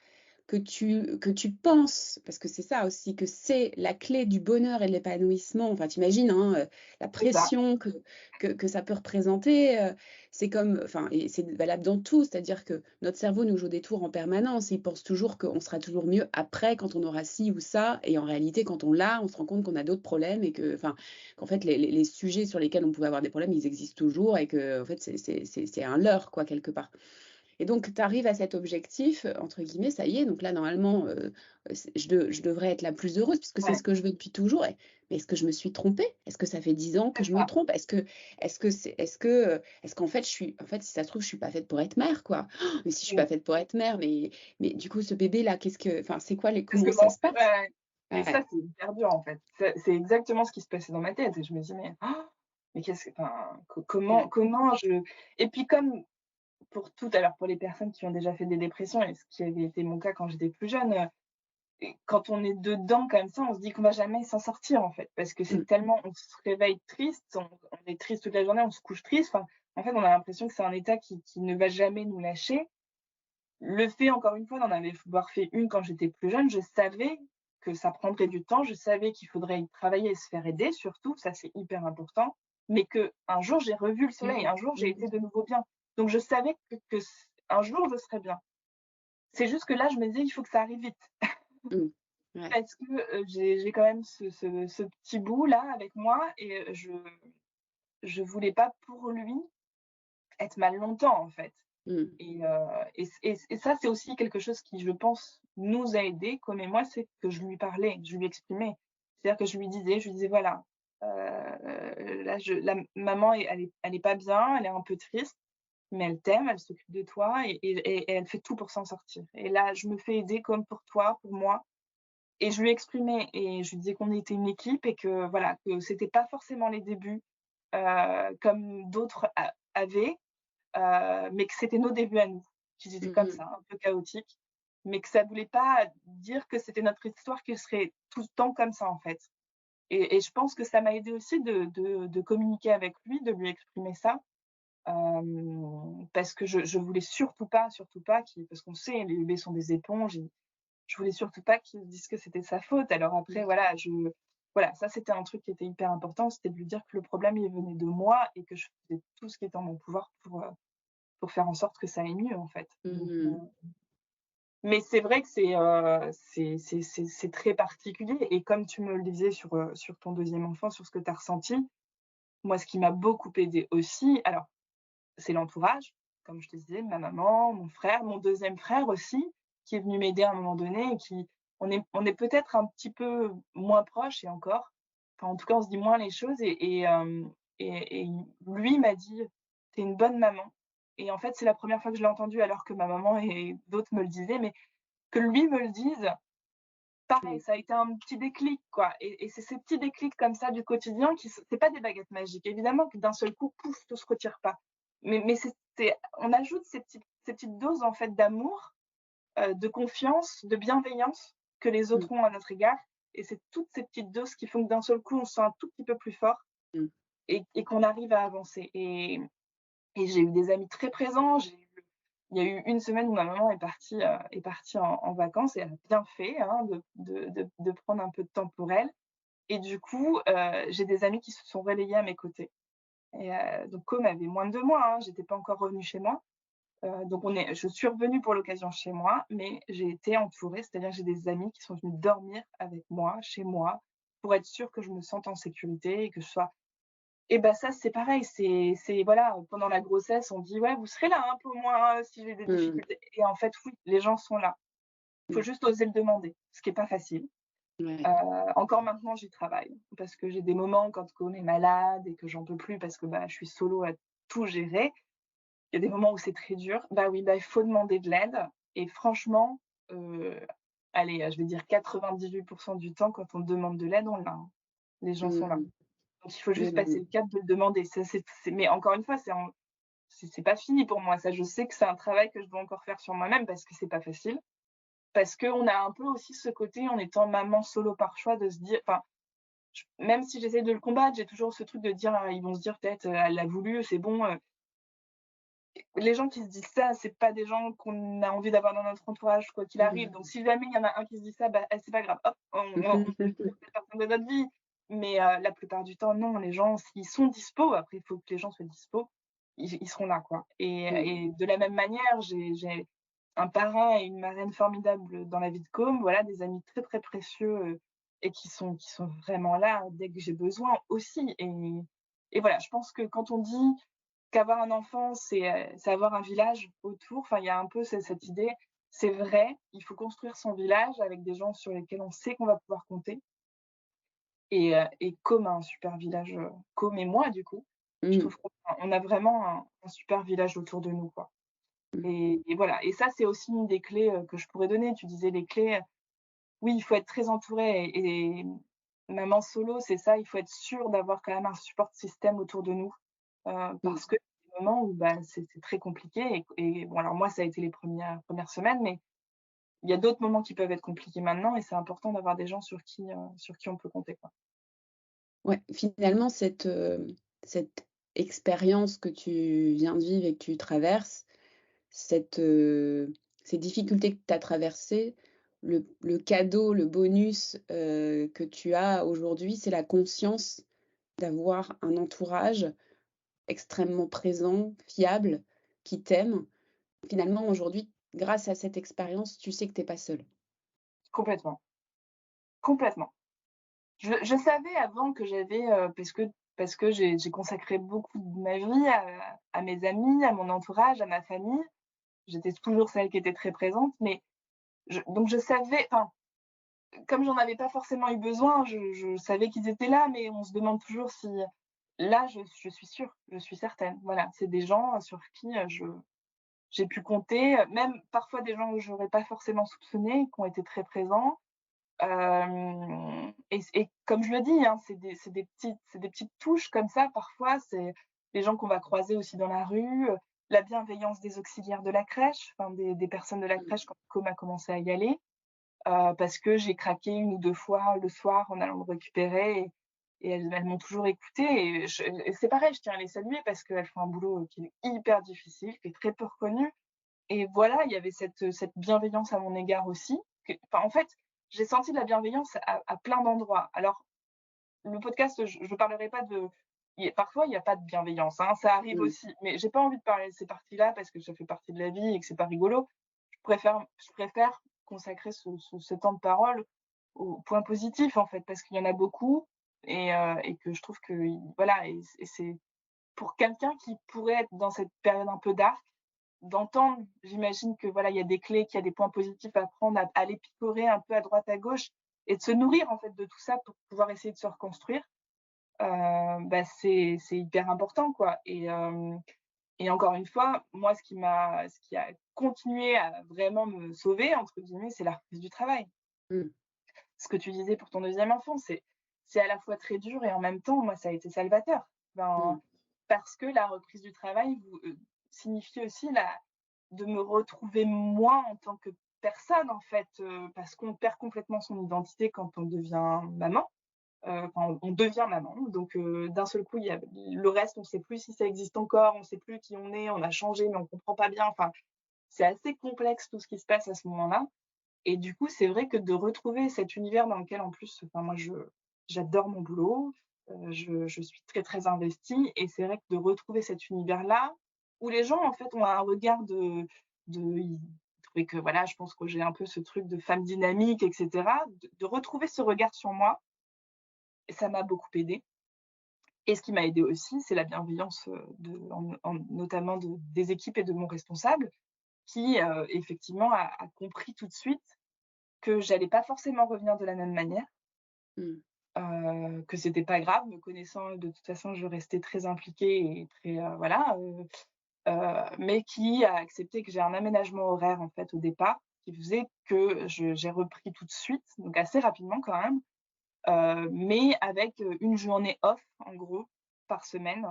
que tu penses, parce que c'est ça aussi, que c'est la clé du bonheur et de l'épanouissement, enfin tu imagines, hein, la c'est ça, pression que ça peut représenter, c'est comme enfin et c'est valable dans tout, c'est-à-dire que notre cerveau nous joue des tours en permanence. Il pense toujours qu'on sera toujours mieux après, quand on aura ci ou ça et en réalité, quand on l'a, on se rend compte qu'on a d'autres problèmes et que enfin, qu'en fait les sujets sur lesquels on pouvait avoir des problèmes, ils existent toujours et qu'en fait c'est un leurre quoi, quelque part. Et donc, tu arrives à cet objectif, entre guillemets, ça y est, donc là, normalement, je devrais être la plus heureuse puisque c'est ouais, ce que je veux depuis toujours mais est-ce que je me suis trompée? Est-ce que ça fait 10 ans que c'est je me ça. trompe? Est-ce qu'en fait, en fait, si ça se trouve, je suis pas faite pour être mère, quoi? Mais si je suis pas Mmh. faite pour être mère, mais du coup, ce bébé-là, enfin, c'est quoi Parce que comment ça mon se passe? ouais, Ouais, et ça, c'est hyper dur, en fait. C'est exactement ce qui se passait dans ma tête et je me dis: «Mais qu'est-ce que enfin, ouais. comment je» et puis comme pour les personnes qui ont déjà fait des dépressions et ce qui avait été mon cas quand j'étais plus jeune, et quand on est dedans comme ça, on se dit qu'on va jamais s'en sortir, en fait, parce que c'est Mmh. tellement on se réveille triste, on est triste toute la journée, on se couche triste, enfin, en fait, on a l'impression que c'est un état qui ne va jamais nous lâcher. Le fait, encore une fois, d'en avoir fait une quand j'étais plus jeune, je savais que ça prendrait du temps, je savais qu'il faudrait y travailler et se faire aider surtout, ça c'est hyper important, mais qu'un jour j'ai revu le soleil, Mmh. un jour j'ai Mmh. été de nouveau bien. Donc je savais que un jour je serais bien. C'est juste que là, je me disais: «Il faut que ça arrive vite». Mmh. Ouais. Parce que, j'ai quand même ce petit bout là avec moi et je voulais pas pour lui être mal longtemps, en fait. Mmh. Et ça, c'est aussi quelque chose qui, je pense, nous a aidés, comme et moi, c'est que je lui parlais, je lui exprimais. C'est-à-dire que je lui disais: «Voilà, là la maman elle est pas bien, elle est un peu triste, mais elle t'aime, elle s'occupe de toi et elle fait tout pour s'en sortir. Et là, je me fais aider comme pour toi, pour moi». Et je lui exprimais et je lui disais qu'on était une équipe et que voilà, que c'était pas forcément les débuts, comme d'autres avaient, mais que c'était nos débuts à nous, qu'ils étaient Mmh comme mh. ça, un peu chaotiques, mais que ça voulait pas dire que c'était notre histoire qui serait tout le temps comme ça, en fait. Et je pense que ça m'a aidée aussi de communiquer avec lui, de lui exprimer ça, parce que je voulais surtout pas qu'il parce qu'on sait, les bébés sont des éponges, je voulais surtout pas qu'il se dise que c'était de sa faute. Alors après, Mmh. voilà, ça c'était un truc qui était hyper important, c'était de lui dire que le problème, il venait de moi et que je faisais tout ce qui était en mon pouvoir pour faire en sorte que ça aille mieux, en fait. Donc, Mmh. mais c'est vrai que c'est très particulier et comme tu me le disais sur ton deuxième enfant, sur ce que tu as ressenti, moi, ce qui m'a beaucoup aidée aussi, alors c'est l'entourage, comme je te disais, ma maman, mon frère, mon deuxième frère aussi, qui est venu m'aider à un moment donné et qui on est peut-être un petit peu moins proches et encore, enfin, en tout cas, on se dit moins les choses et lui m'a dit: «Tu es une bonne maman» et en fait, c'est la première fois que je l'ai entendu alors que ma maman et d'autres me le disaient, mais que lui me le dise, pareil, Mmh. ça a été un petit déclic, quoi et c'est ces petits déclics comme ça du quotidien qui c'est pas des baguettes magiques. Évidemment que d'un seul coup, pouf, tout se retire pas. Mais c'est on ajoute ces petites doses, en fait, d'amour, de confiance, de bienveillance que les Mmh. autres ont à notre égard et c'est toutes ces petites doses qui font que d'un seul coup, on se sent un tout petit peu plus fort Mmh. et qu'on arrive à avancer et j'ai eu des amis très présents. Il y a eu une semaine où ma maman est partie en vacances et elle a bien fait, hein, de prendre un peu de temps pour elle et du coup, j'ai des amis qui se sont relayés à mes côtés et donc Com avait moins de 2 mois, hein, j'étais pas encore revenue chez moi. Donc je suis revenue pour l'occasion chez moi, mais j'ai été entourée, c'est-à-dire que j'ai des amis qui sont venus dormir avec moi, chez moi, pour être sûre que je me sente en sécurité et que je sois et bah, ça, c'est pareil, c'est voilà, pendant la grossesse, on dit: «Ouais, vous serez là, hein, pour moi, si j'ai des Mmh. difficultés» et en fait, oui, les gens sont là. Il faut Mmh. juste oser le demander, ce qui est pas facile. Ouais. Encore maintenant, j'y travaille parce que j'ai des moments quand On est malade et que j'en peux plus parce que, bah, je suis solo à tout gérer. Il y a des moments où c'est très dur. Bah oui, bah, il faut demander de l'aide et franchement, heu, allez, je vais dire 98 du temps, quand on demande de l'aide, on l'a, hein. Les gens sont là. Mmh. Donc il faut Oui, juste oui, passer oui. le cap de le demander. Ça mais encore une fois, c'est pas fini pour moi. Ça, je sais que c'est un travail que je dois encore faire sur moi-même parce que c'est pas facile. Parce qu'on a un peu aussi ce côté, en étant maman solo par choix, de se dire enfin, même si j'essaie de le combattre, j'ai toujours ce truc de dire: «Ah, ils vont se dire peut-être, elle l'a voulu, c'est bon», les gens qui se disent ça, c'est pas des gens qu'on a envie d'avoir dans notre entourage, quoi qu'il arrive. Donc Mmh. si jamais il y en a un qui se dit ça, bah, c'est pas grave, hop, on fait cette personne de notre vie. Mais la plupart du temps, non, les gens, s'ils sont dispo, après il faut que les gens soient dispo, ils seront là, quoi. Mmh. Et de la même manière, j'ai un parrain et une marraine formidables dans la vie de Com, voilà, des amis très, très précieux, et qui sont vraiment là dès que j'ai besoin aussi. Et voilà, je pense que quand on dit qu'avoir un enfant, c'est avoir un village autour. Enfin, il y a un peu cette idée. C'est vrai, il faut construire son village avec des gens sur lesquels on sait qu'on va pouvoir compter. Et comme un super village, comme et moi du coup, je Mmh. trouve qu'on a vraiment un super village autour de nous, quoi. Mmh. Et voilà. Et ça, c'est aussi une des clés que je pourrais donner. Tu disais les clés. Oui, il faut être très entouré. Et maman solo, c'est ça. Il faut être sûr d'avoir quand même un support système autour de nous. Mmh. Parce que des moments où, bah, c'est très compliqué et bon, alors moi, ça a été les premières semaines, mais il y a d'autres moments qui peuvent être compliqués maintenant et c'est important d'avoir des gens sur qui on peut compter, quoi. Ouais, finalement, cette expérience que tu viens de vivre et que tu traverses, cette, ces difficultés que tu as traversées, le cadeau, le bonus, que tu as aujourd'hui, c'est la conscience d'avoir un entourage extrêmement présent, fiable, qui t'aime. Finalement, aujourd'hui, grâce à cette expérience, tu sais que tu es pas seule. Complètement, complètement. Je savais avant que j'avais, parce que j'ai consacré beaucoup de ma vie à mes amis, à mon entourage, à ma famille. J'étais toujours celle qui était très présente, mais donc je savais enfin, comme j'en avais pas forcément eu besoin, je savais qu'ils étaient là, mais on se demande toujours si là, je suis sûre, je suis certaine. Voilà, c'est des gens sur qui, j'ai pu compter, même parfois des gens que j'aurais pas forcément soupçonnés, qui ont été très présents. Et comme je le dis, hein, c'est des petites touches comme ça parfois, c'est les gens qu'on va croiser aussi dans la rue, la bienveillance des auxiliaires de la crèche, enfin des personnes de la Mmh. crèche quand Com a commencé à y aller. Parce que j'ai craqué une ou 2 fois le soir en allant me récupérer et elles m'ont toujours écoutée et c'est pareil, je tiens à les saluer parce qu'elles font un boulot qui est hyper difficile, qui est très peu reconnu et voilà, il y avait cette bienveillance à mon égard aussi en fait, j'ai senti de la bienveillance à plein d'endroits. Alors le podcast, je parlerai pas de parfois il y a pas de bienveillance, hein, ça arrive Mmh. aussi, mais j'ai pas envie de parler de ces parties-là parce que ça fait partie de la vie et que c'est pas rigolo. Je préfère consacrer ce temps de parole aux points positifs, en fait, parce qu'il y en a beaucoup et que je trouve que voilà et c'est pour quelqu'un qui pourrait être dans cette période un peu dark, d'entendre, j'imagine que voilà, il y a des clés, qu'il y a des points positifs à prendre, à aller picorer un peu à droite, à gauche et de se nourrir, en fait, de tout ça pour pouvoir essayer de se reconstruire, bah, c'est hyper important, quoi et encore une fois, moi, ce qui a continué à vraiment me «sauver» entre guillemets, c'est la reprise du travail. Mmh. Ce que tu disais pour ton deuxième enfant, c'est à la fois très dur et en même temps, moi, ça a été salvateur. Mmh. Ben, parce que la reprise du travail signifie aussi de me retrouver moi en tant que personne en fait, parce qu'on perd complètement son identité quand on devient maman. Enfin, on devient maman, donc d'un seul coup, il y a le reste, on ne sait plus si ça existe encore, on ne sait plus qui on est, on a changé, mais on comprend pas bien. Enfin, c'est assez complexe tout ce qui se passe à ce moment-là. Et du coup, c'est vrai que de retrouver cet univers dans lequel, en plus, enfin, moi, j'adore mon boulot, je suis très, très investie, et c'est vrai que de retrouver cet univers-là, où les gens, en fait, ont un regard ils trouvaient que, voilà, je pense que j'ai un peu ce truc de femme dynamique, et cetera. De retrouver ce regard sur moi, ça m'a beaucoup aidée. Et ce qui m'a aidée aussi, c'est la bienveillance, notamment des équipes et de mon responsable qui, effectivement a compris tout de suite que j'allais pas forcément revenir de la même manière, Mmh. que c'était pas grave. Me connaissant, de toute façon, je restais très impliquée et très, voilà, mais qui a accepté que j'ai un aménagement horaire, en fait, au départ, qui faisait que j'ai repris tout de suite, donc assez rapidement quand même, mais avec, une journée off, en gros, par semaine,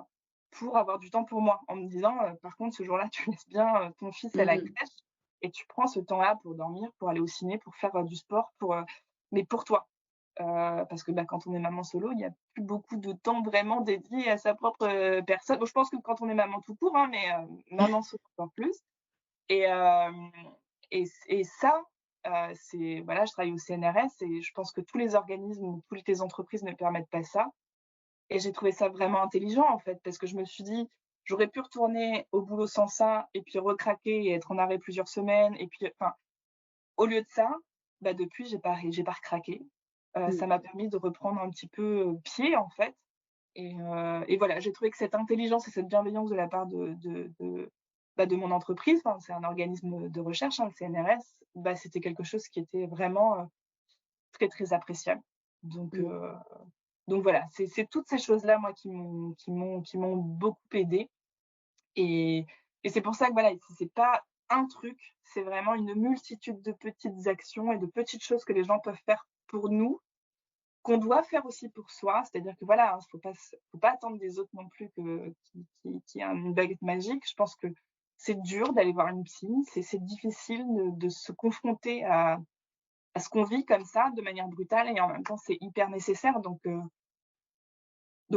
pour avoir du temps pour moi. En me disant, «Par contre, ce jour-là, tu laisses bien, ton fils à la Mmh. crèche et tu prends ce temps-là pour dormir, pour aller au ciné, pour faire, du sport, mais pour toi». Parce que, bah, quand on est maman solo, il y a plus beaucoup de temps vraiment dédié à sa propre, personne. Bon, je pense que quand on est maman tout court, hein, mais, maman solo encore plus. Et ça, c'est voilà, je travaille au CNRS et je pense que tous les organismes ou toutes les entreprises ne permettent pas ça, et j'ai trouvé ça vraiment intelligent, en fait, parce que je me suis dit: «J'aurais pu retourner au boulot sans ça et puis recraquer et être en arrêt plusieurs semaines», et puis enfin, au lieu de ça, bah, depuis j'ai pas recraqué. Mmh. Ça m'a permis de reprendre un petit peu, pied, en fait, et voilà, j'ai trouvé que cette intelligence et cette bienveillance de la part bah, de mon entreprise, enfin, c'est un organisme de recherche, hein, le CNRS, bah, c'était quelque chose qui était vraiment, très, très appréciable. Donc Mmh. heu, donc voilà, c'est toutes ces choses-là, moi, qui m'ont beaucoup aidée, et c'est pour ça que voilà, c'est pas un truc, c'est vraiment une multitude de petites actions et de petites choses que les gens peuvent faire pour nous, qu'on doit faire aussi pour soi. C'est-à-dire que voilà, hein, faut pas attendre des autres non plus qu'il y ait une baguette magique. Je pense que c'est dur d'aller voir une psy, c'est difficile de se confronter à ce qu'on vit comme ça, de manière brutale, et en même temps, c'est hyper nécessaire. Donc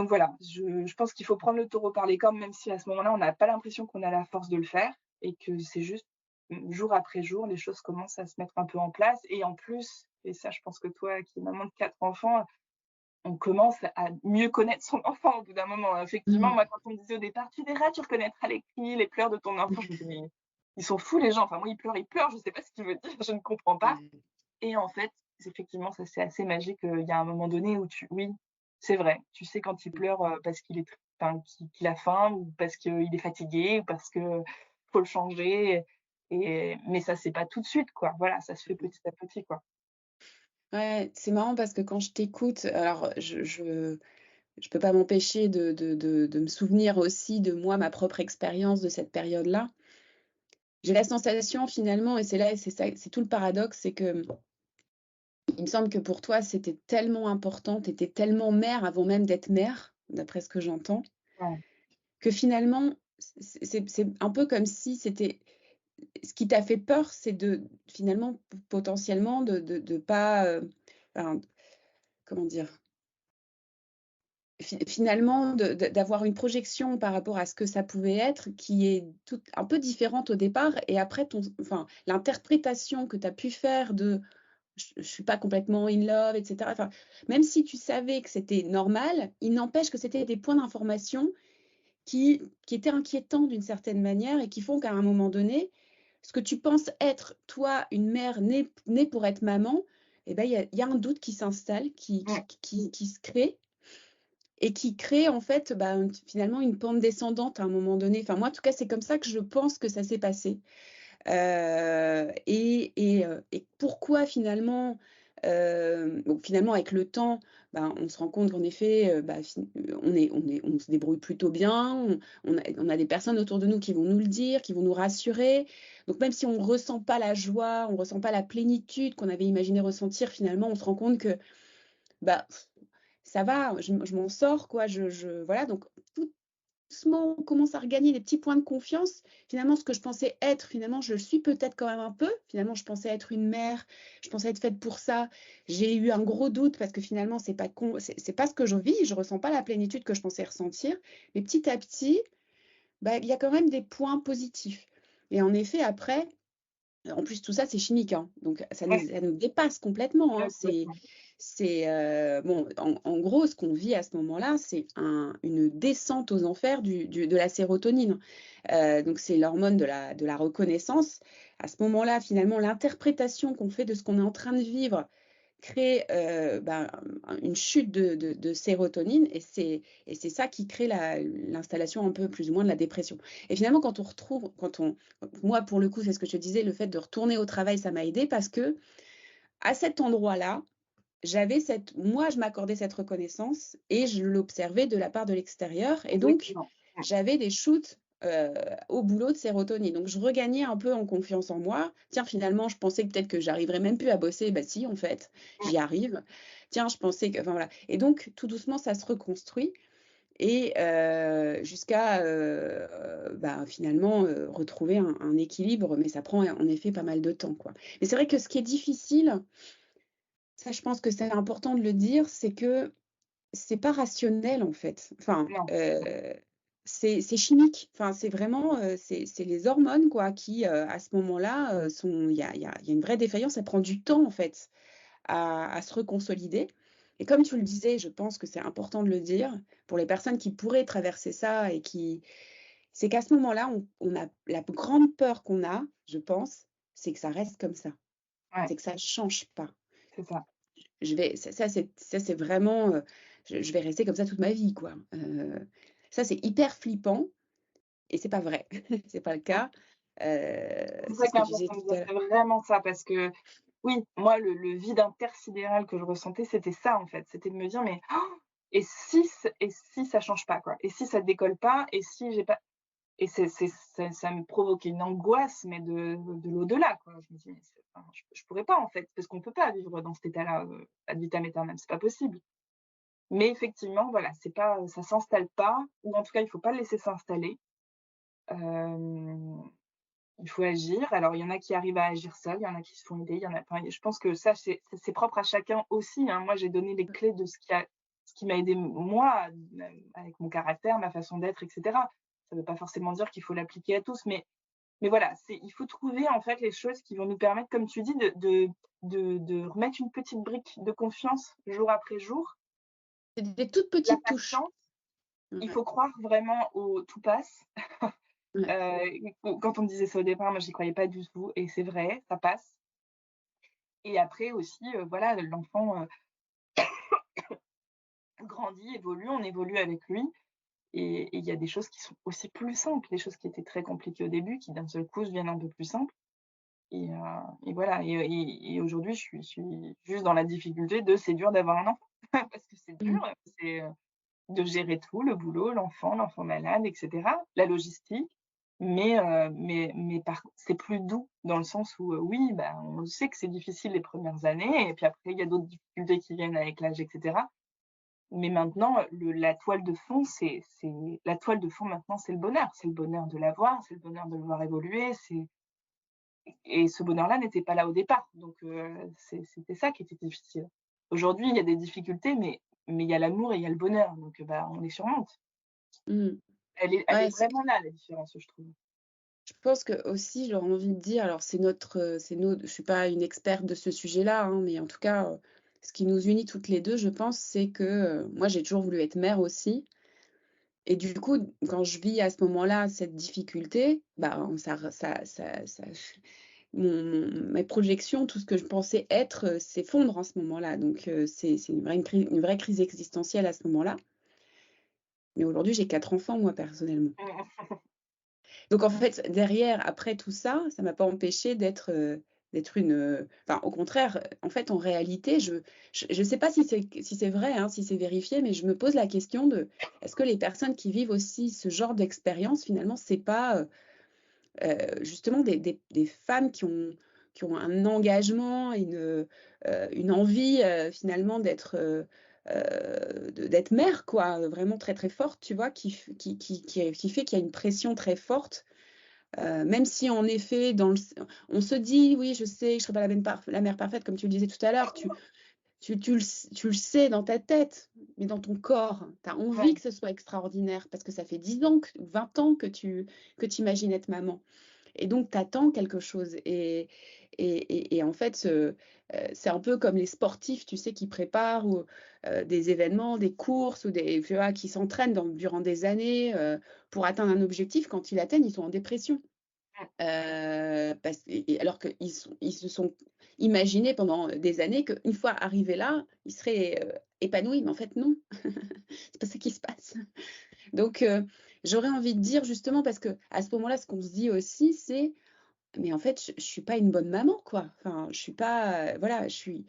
voilà, je pense qu'il faut prendre le taureau par les cornes, même si à ce moment-là, on n'a pas l'impression qu'on a la force de le faire, et que c'est juste, jour après jour, les choses commencent à se mettre un peu en place. Et en plus, et ça, je pense que toi qui es maman de 4 enfants, on commence à mieux connaître son enfant au bout d'un moment. Effectivement, Mmh. moi, quand on me disait au départ: «Tu verras, tu reconnaîtras les cris, les pleurs de ton enfant», je me dis: «Mais ils sont fous les gens, enfin moi il pleure, je sais pas ce qu'il veut dire, je ne comprends pas». Ouais. Et en fait, effectivement, ça c'est assez magique, il y a un moment donné où oui, c'est vrai, tu sais quand il pleure, parce qu'il est enfin qu'il a faim, ou parce qu'il est fatigué, ou parce que faut le changer, mais ça c'est pas tout de suite, quoi. Voilà, ça se fait petit à petit, quoi. Ouais, c'est marrant parce que quand je t'écoute, alors je peux pas m'empêcher de me souvenir aussi de moi, ma propre expérience de cette période-là. J'ai la sensation finalement, et c'est là et c'est ça, c'est tout le paradoxe, c'est que, il me semble que pour toi, c'était tellement important, tu étais tellement mère avant même d'être mère, d'après ce que j'entends, Ouais. que finalement, c'est un peu comme si c'était ce qui t'a fait peur, c'est de finalement, potentiellement de pas, enfin, comment dire? Finalement, d'avoir une projection par rapport à ce que ça pouvait être, qui est toute un peu différente au départ, et après enfin, l'interprétation que tu as pu faire de: «Je suis pas complètement in love» et cetera. Enfin, même si tu savais que c'était normal, il n'empêche que c'était des points d'information qui étaient inquiétants d'une certaine manière, et qui font qu'à un moment donné, ce que tu penses être, toi, une mère née pour être maman, et ben, il y a un doute qui s'installe, Mmh. qui se crée, et qui crée en fait, bah, finalement une pente descendante à un moment donné. Enfin moi en tout cas, c'est comme ça que je pense que ça s'est passé. Et pourquoi finalement, bon finalement avec le temps, ben, on se rend compte qu'en effet, bah, on se débrouille plutôt bien, on a des personnes autour de nous qui vont nous le dire, qui vont nous rassurer. Donc même si on ne ressent pas la joie, on ne ressent pas la plénitude qu'on avait imaginé ressentir, finalement on se rend compte que, bah, ça va, je m'en sors quoi, voilà, donc tout doucement, on commence à regagner des petits points de confiance. Finalement, ce que je pensais être, finalement, je le suis peut-être quand même un peu. Finalement, je pensais être une mère, je pensais être faite pour ça. J'ai eu un gros doute parce que finalement, c'est pas ce que je vis. Je ressens pas la plénitude que je pensais ressentir. Mais petit à petit, bah, il y a quand même des points positifs. Et en effet, après, en plus, tout ça, c'est chimique, hein, donc Ouais, ça nous dépasse complètement, hein. complètement. Bon, en gros, ce qu'on vit à ce moment-là, c'est une descente aux enfers de la sérotonine. Donc c'est l'hormone de la reconnaissance. À ce moment-là, finalement, l'interprétation qu'on fait de ce qu'on est en train de vivre crée, une chute de sérotonine et c'est ça qui crée l'installation un peu plus ou moins de la dépression. Et finalement, moi, pour le coup, c'est ce que je te disais, le fait de retourner au travail, ça m'a aidée parce que à cet endroit-là, moi, je m'accordais cette reconnaissance et je l'observais de la part de l'extérieur et donc Exactement. j'avais des shoots, au boulot de sérotonine. Donc je regagnais un peu en confiance en moi. Tiens, finalement, je pensais que peut-être que j'arriverais même plus à bosser. Bah si, en fait, Mmh. j'y arrive. Tiens, je pensais que enfin voilà et donc tout doucement, ça se reconstruit et jusqu'à, finalement, retrouver un équilibre, mais ça prend en effet pas mal de temps, quoi. Mais c'est vrai que ce qui est difficile, ça je pense que c'est important de le dire, c'est que c'est pas rationnel, en fait. Enfin, Non. c'est chimique. Enfin, c'est vraiment, c'est les hormones, quoi, qui, à ce moment-là, sont il y a une vraie défaillance. Ça prend du temps, en fait, à se reconsolider et comme tu le disais, je pense que c'est important de le dire pour les personnes qui pourraient traverser ça et qui c'est qu'à ce moment-là, on a la grande peur qu'on a, je pense, c'est que ça reste comme ça. Ouais, C'est que ça change pas. c'est ça. Ça c'est vraiment, je vais rester comme ça toute ma vie, quoi. Ça, c'est hyper flippant et c'est pas vrai. C'est pas le Mmh. cas. C'est C'est ça ce qui est que tu disais important de tout dire, à l'heure. c'est vraiment ça parce que oui, moi le vide intersidéral que je ressentais, c'était ça en fait. C'était de me dire: «Mais et si ça change pas quoi? Et si ça décolle pas? Et si j'ai pas» et ça me provoquait une angoisse, mais de l'au-delà quoi. Je me dis: «Mais c'est enfin, je pourrais pas en fait, parce qu'on peut pas vivre dans cet état-là, ad vitam aeternam, c'est pas possible». Mais effectivement, voilà, c'est pas ça s'installe pas ou en tout cas, il faut pas le laisser s'installer. Hem Il faut agir. Alors, il y en a qui arrivent à agir seuls, il y en a qui se font aider, il y en a enfin, je pense que ça, c'est propre à chacun aussi, hein. Moi, j'ai donné les clés de ce qui m'a aidé moi, avec mon caractère, ma façon d'être et cetera. Ça ne veut pas forcément dire qu'il faut l'appliquer à tous, mais voilà, il faut trouver, en fait, les choses qui vont nous permettre, comme tu dis, de remettre une petite brique de confiance jour après jour. C'est des toutes La petites touches. patience, il Ouais, faut croire vraiment au tout passe. ouais. Quand on me disait ça au départ, moi, j'y croyais pas du tout et c'est vrai, ça passe. Et après aussi, voilà, l'enfant, grandit, évolue, on évolue avec lui et il y a des choses qui sont aussi plus simples, des choses qui étaient très compliquées au début, qui d'un seul coup deviennent un peu plus simples et heu et voilà et aujourd'hui, je suis juste dans la difficulté de c'est dur d'avoir un enfant parce que c'est dur, Mmh. c'est, de gérer tout, le boulot, l'enfant malade et cetera, la logistique. Mais par c'est plus doux dans le sens où, oui, bah, on sait que c'est difficile les premières années et puis après il y a d'autres difficultés qui viennent avec l'âge et cetera. Mais maintenant, la toile de fond, c'est la toile de fond maintenant, c'est le bonheur. C'est le bonheur de l'avoir, c'est le bonheur de le voir évoluer, et ce bonheur-là n'était pas là au départ. Donc c'était ça qui était difficile. Aujourd'hui, il y a des difficultés, mais il y a l'amour et il y a le bonheur, donc bah, on les surmonte. Mmh. Elle est Ouais, vraiment là, la différence, je trouve. je pense que aussi j'aurais envie de dire, alors je suis pas une experte de ce sujet-là, hein, mais en tout cas, ce qui nous unit toutes les 2, je pense, c'est que, moi j'ai toujours voulu être mère aussi et du coup, quand je vis à ce moment-là cette difficulté, bah, ça mes projections, tout ce que je pensais être, s'effondre en ce moment-là. Donc c'est une vraie crise existentielle à ce moment-là. Mais aujourd'hui, j'ai 4 enfants moi personnellement. Donc en fait, derrière, après tout ça, ça m'a pas empêché d'être une, enfin au contraire, en fait, en réalité, je sais pas si c'est vrai, hein, si c'est vérifié, mais je me pose la question de: est-ce que les personnes qui vivent aussi ce genre d'expérience, finalement, c'est pas, justement des femmes qui ont un engagement, une envie, finalement d'être, d'être mère, quoi, vraiment très, très forte, tu vois? Qui fait qu'il y a une pression très forte, même si en effet on se dit: «Oui, je sais que je serai pas la mère parfaite», comme tu le disais tout à l'heure, tu le sais dans ta tête, mais dans ton corps, tu as envie Ouais, que ce soit extraordinaire parce que ça fait 10 ans, 20 ans que tu imagines être maman et donc tu attends quelque chose et en fait, c'est un peu comme les sportifs, tu sais, qui préparent ou des événements, des courses ou tu vois, qui s'entraînent durant des années, pour atteindre un objectif. Quand ils l'atteignent, ils sont en dépression. mmh, Parce et alors ils se sont imaginés pendant des années qu'une fois arrivés là, ils seraient, épanouis, mais en fait non, c'est pas ça qui se passe. Donc j'aurais envie de dire justement parce qu'à ce moment-là, ce qu'on se dit aussi, c'est: «Mais en fait, je suis pas une bonne maman, quoi». Enfin, je suis pas, voilà, je suis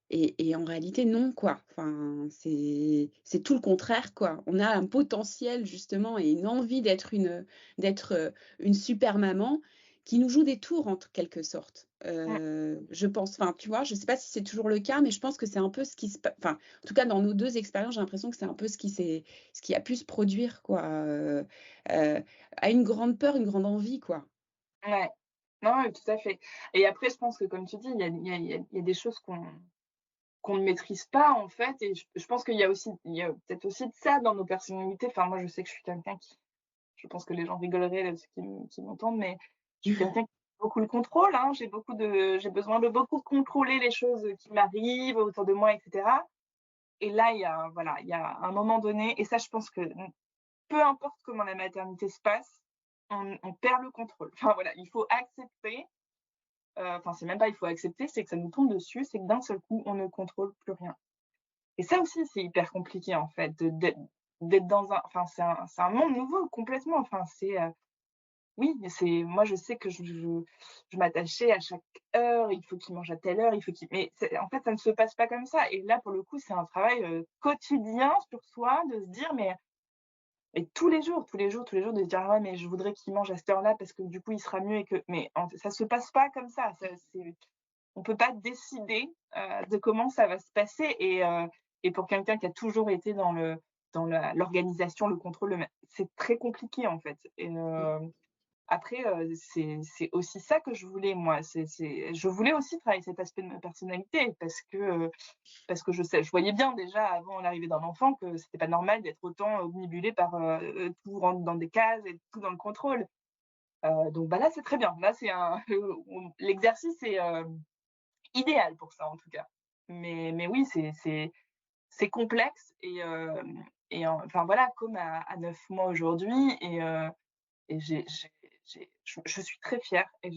et en réalité, non, quoi. Enfin, c'est tout le contraire, quoi. On a un potentiel justement et une envie d'être, une super maman qui nous joue des tours en quelque sorte. mmh. Je pense, enfin, tu vois? Je sais pas si c'est toujours le cas, mais je pense que c'est un peu ce qui se pa enfin, en tout cas dans nos 2 expériences, j'ai l'impression que c'est un peu ce qui a pu se produire, quoi, à une grande peur, une grande envie, quoi. Ouais. Non, ouais, tout à fait et après je pense que comme tu dis, il y a des choses qu'on ne maîtrise pas en fait et je pense qu'il y a peut-être aussi de ça dans nos personnalités. Enfin moi je sais que je suis quelqu'un qui je pense que les gens rigoleraient là, ceux qui m'entendent, mais je suis quelqu'un qui aime beaucoup le contrôle, hein. J'ai besoin de beaucoup contrôler les choses, qui m'arrivent autour de moi et cetera et là voilà, il y a un moment donné et ça je pense que, peu importe comment la maternité se passe, on perd le contrôle. Enfin voilà, il faut accepter, enfin c'est même pas il faut accepter, c'est que ça nous tombe dessus, c'est que d'un seul coup, on ne contrôle plus rien. Et ça aussi, c'est hyper compliqué en fait d'être dans un enfin c'est un monde nouveau complètement, enfin oui, c'est moi je sais que je m'attachais à chaque heure, il faut qu'il mange à telle heure, il faut qu'il mais c'est en fait, ça ne se passe pas comme ça et là, pour le coup, c'est un travail, quotidien sur soi de se dire: mais tous les jours, tous les jours, tous les jours de se dire: «Ah ouais, mais je voudrais qu'il mange à cette heure-là parce que du coup, il sera mieux et que» mais en ça se passe pas comme ça c'est on peut pas décider, de comment ça va se passer et pour quelqu'un qui a toujours été dans l'organisation, le contrôle, c'est très compliqué en fait et après, c'est aussi ça que je voulais moi, je voulais aussi travailler cet aspect de ma personnalité parce que je voyais bien déjà avant l'arrivée d'un enfant que c'était pas normal d'être autant obnubilé par, tout rentre dans des cases et tout dans le contrôle. Donc bah, là, c'est très bien. Là, c'est un l'exercice est, idéal pour ça en tout cas. Mais oui, c'est complexe et enfin voilà, comme à 9 mois aujourd'hui et je suis très fière et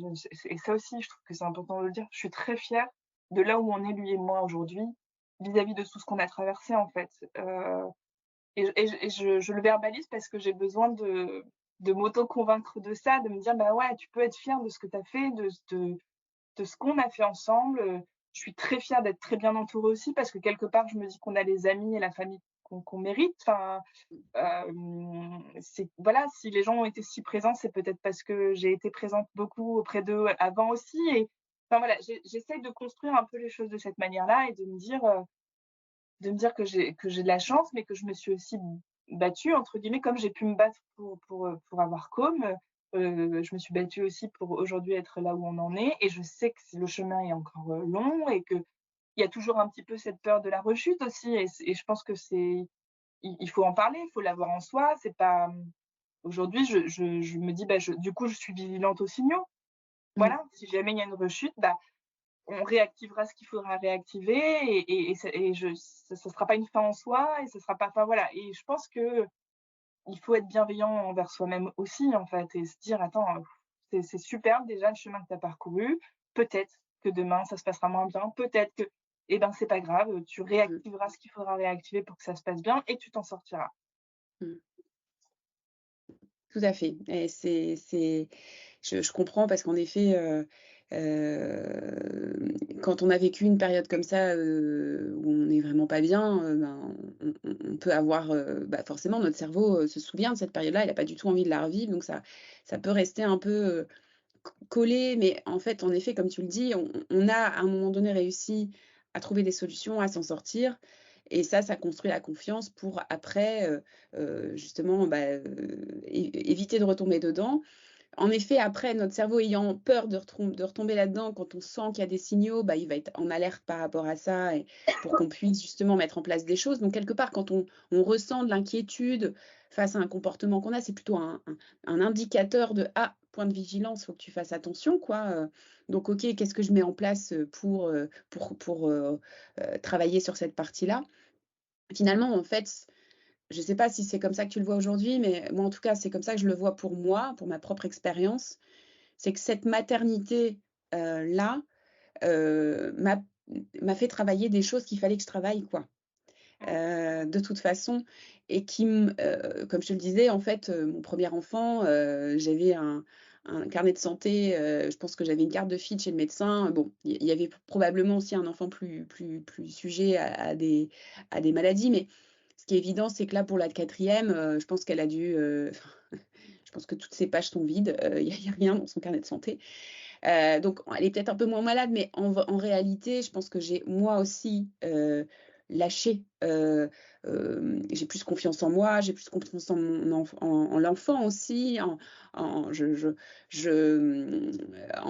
ça aussi, je trouve que c'est important de le dire. Je suis très fière de là où on est lui et moi aujourd'hui, vis-à-vis de tout ce qu'on a traversé en fait, je le verbalise parce que j'ai besoin de m'auto-convaincre de ça, de me dire: «Bah ouais, tu peux être fière de ce que tu as fait, de ce qu'on a fait ensemble, je suis très fière d'être très bien entourée aussi parce que quelque part, je me dis qu'on a les amis et la famille qu'on mérite. Enfin, c'est voilà, si les gens ont été si présents, c'est peut-être parce que j'ai été présente beaucoup auprès d'eux avant aussi et enfin voilà, j'essaye de construire un peu les choses de cette manière-là et de me dire que j'ai de la chance, mais que je me suis aussi «battue» entre guillemets, comme j'ai pu me battre pour avoir Com. Je me suis battue aussi pour aujourd'hui être là où on en est et je sais que le chemin est encore, long et qu'il y a toujours un petit peu cette peur de la rechute aussi et je pense que il faut en parler, il faut l'avoir en soi. C'est pas, aujourd'hui je me dis: «Bah, du coup, je suis vigilante aux signaux». Mmh. Voilà, si jamais il y a une rechute, bah on réactivera ce qu'il faudra réactiver ça sera pas une fin en soi et ce sera pas enfin voilà et je pense que il faut être bienveillant envers soi-même aussi en fait et se dire: «Attends, c'est superbe déjà le chemin que tu as parcouru. Peut-être que demain ça se passera moins bien, peut-être que et ben, c'est pas grave, tu Mmh. réactiveras ce qu'il faudra réactiver pour que ça se passe bien et tu t'en sortiras». Mmh. Tout à fait et je comprends parce qu'en effet, quand on a vécu une période comme ça, où on n'est vraiment pas bien, ben, on peut avoir, bah, forcément notre cerveau, se souvient de cette période-là, il a pas du tout envie de la revivre donc ça peut rester un peu, collé mais en fait, en effet, comme tu le dis, on a à un moment donné réussi à trouver des solutions, à s'en sortir Et ça construit la confiance pour après, justement, éviter de retomber dedans. En effet, après, notre cerveau ayant peur de retomber là-dedans, quand on sent qu'il y a des signaux, il va être en alerte par rapport à ça et pour qu'on puisse justement mettre en place des choses. Donc quelque part, quand on ressent de l'inquiétude face à un comportement qu'on a, c'est plutôt un indicateur de: «Ah, point de vigilance, faut que tu fasses attention, quoi», donc OK, qu'est-ce que je mets en place, pour travailler sur cette partie-là? Finalement, en fait, je ne sais pas si c'est comme ça que tu le vois aujourd'hui, mais moi, en tout cas, c'est comme ça que je le vois pour moi, pour ma propre expérience. C'est que cette maternité, là, m'a fait travailler des choses qu'il fallait que je travaille, quoi, Mmh. de toute façon et comme je te le disais, en fait, mon premier enfant, j'avais un carnet de santé, je pense que j'avais une carte de fille chez le médecin. Bon, il y avait probablement aussi un enfant plus sujet à des maladies, mais ce qui est évident, c'est que là, pour la quatrième, je pense qu'elle a dû, je pense que toutes ses pages sont vides, il y a rien dans son carnet de santé. Donc elle est peut-être un peu moins malade, mais en réalité, je pense que j'ai moi aussi, lâché, j'ai plus confiance en moi, j'ai plus confiance en mon en l'enfant aussi, en en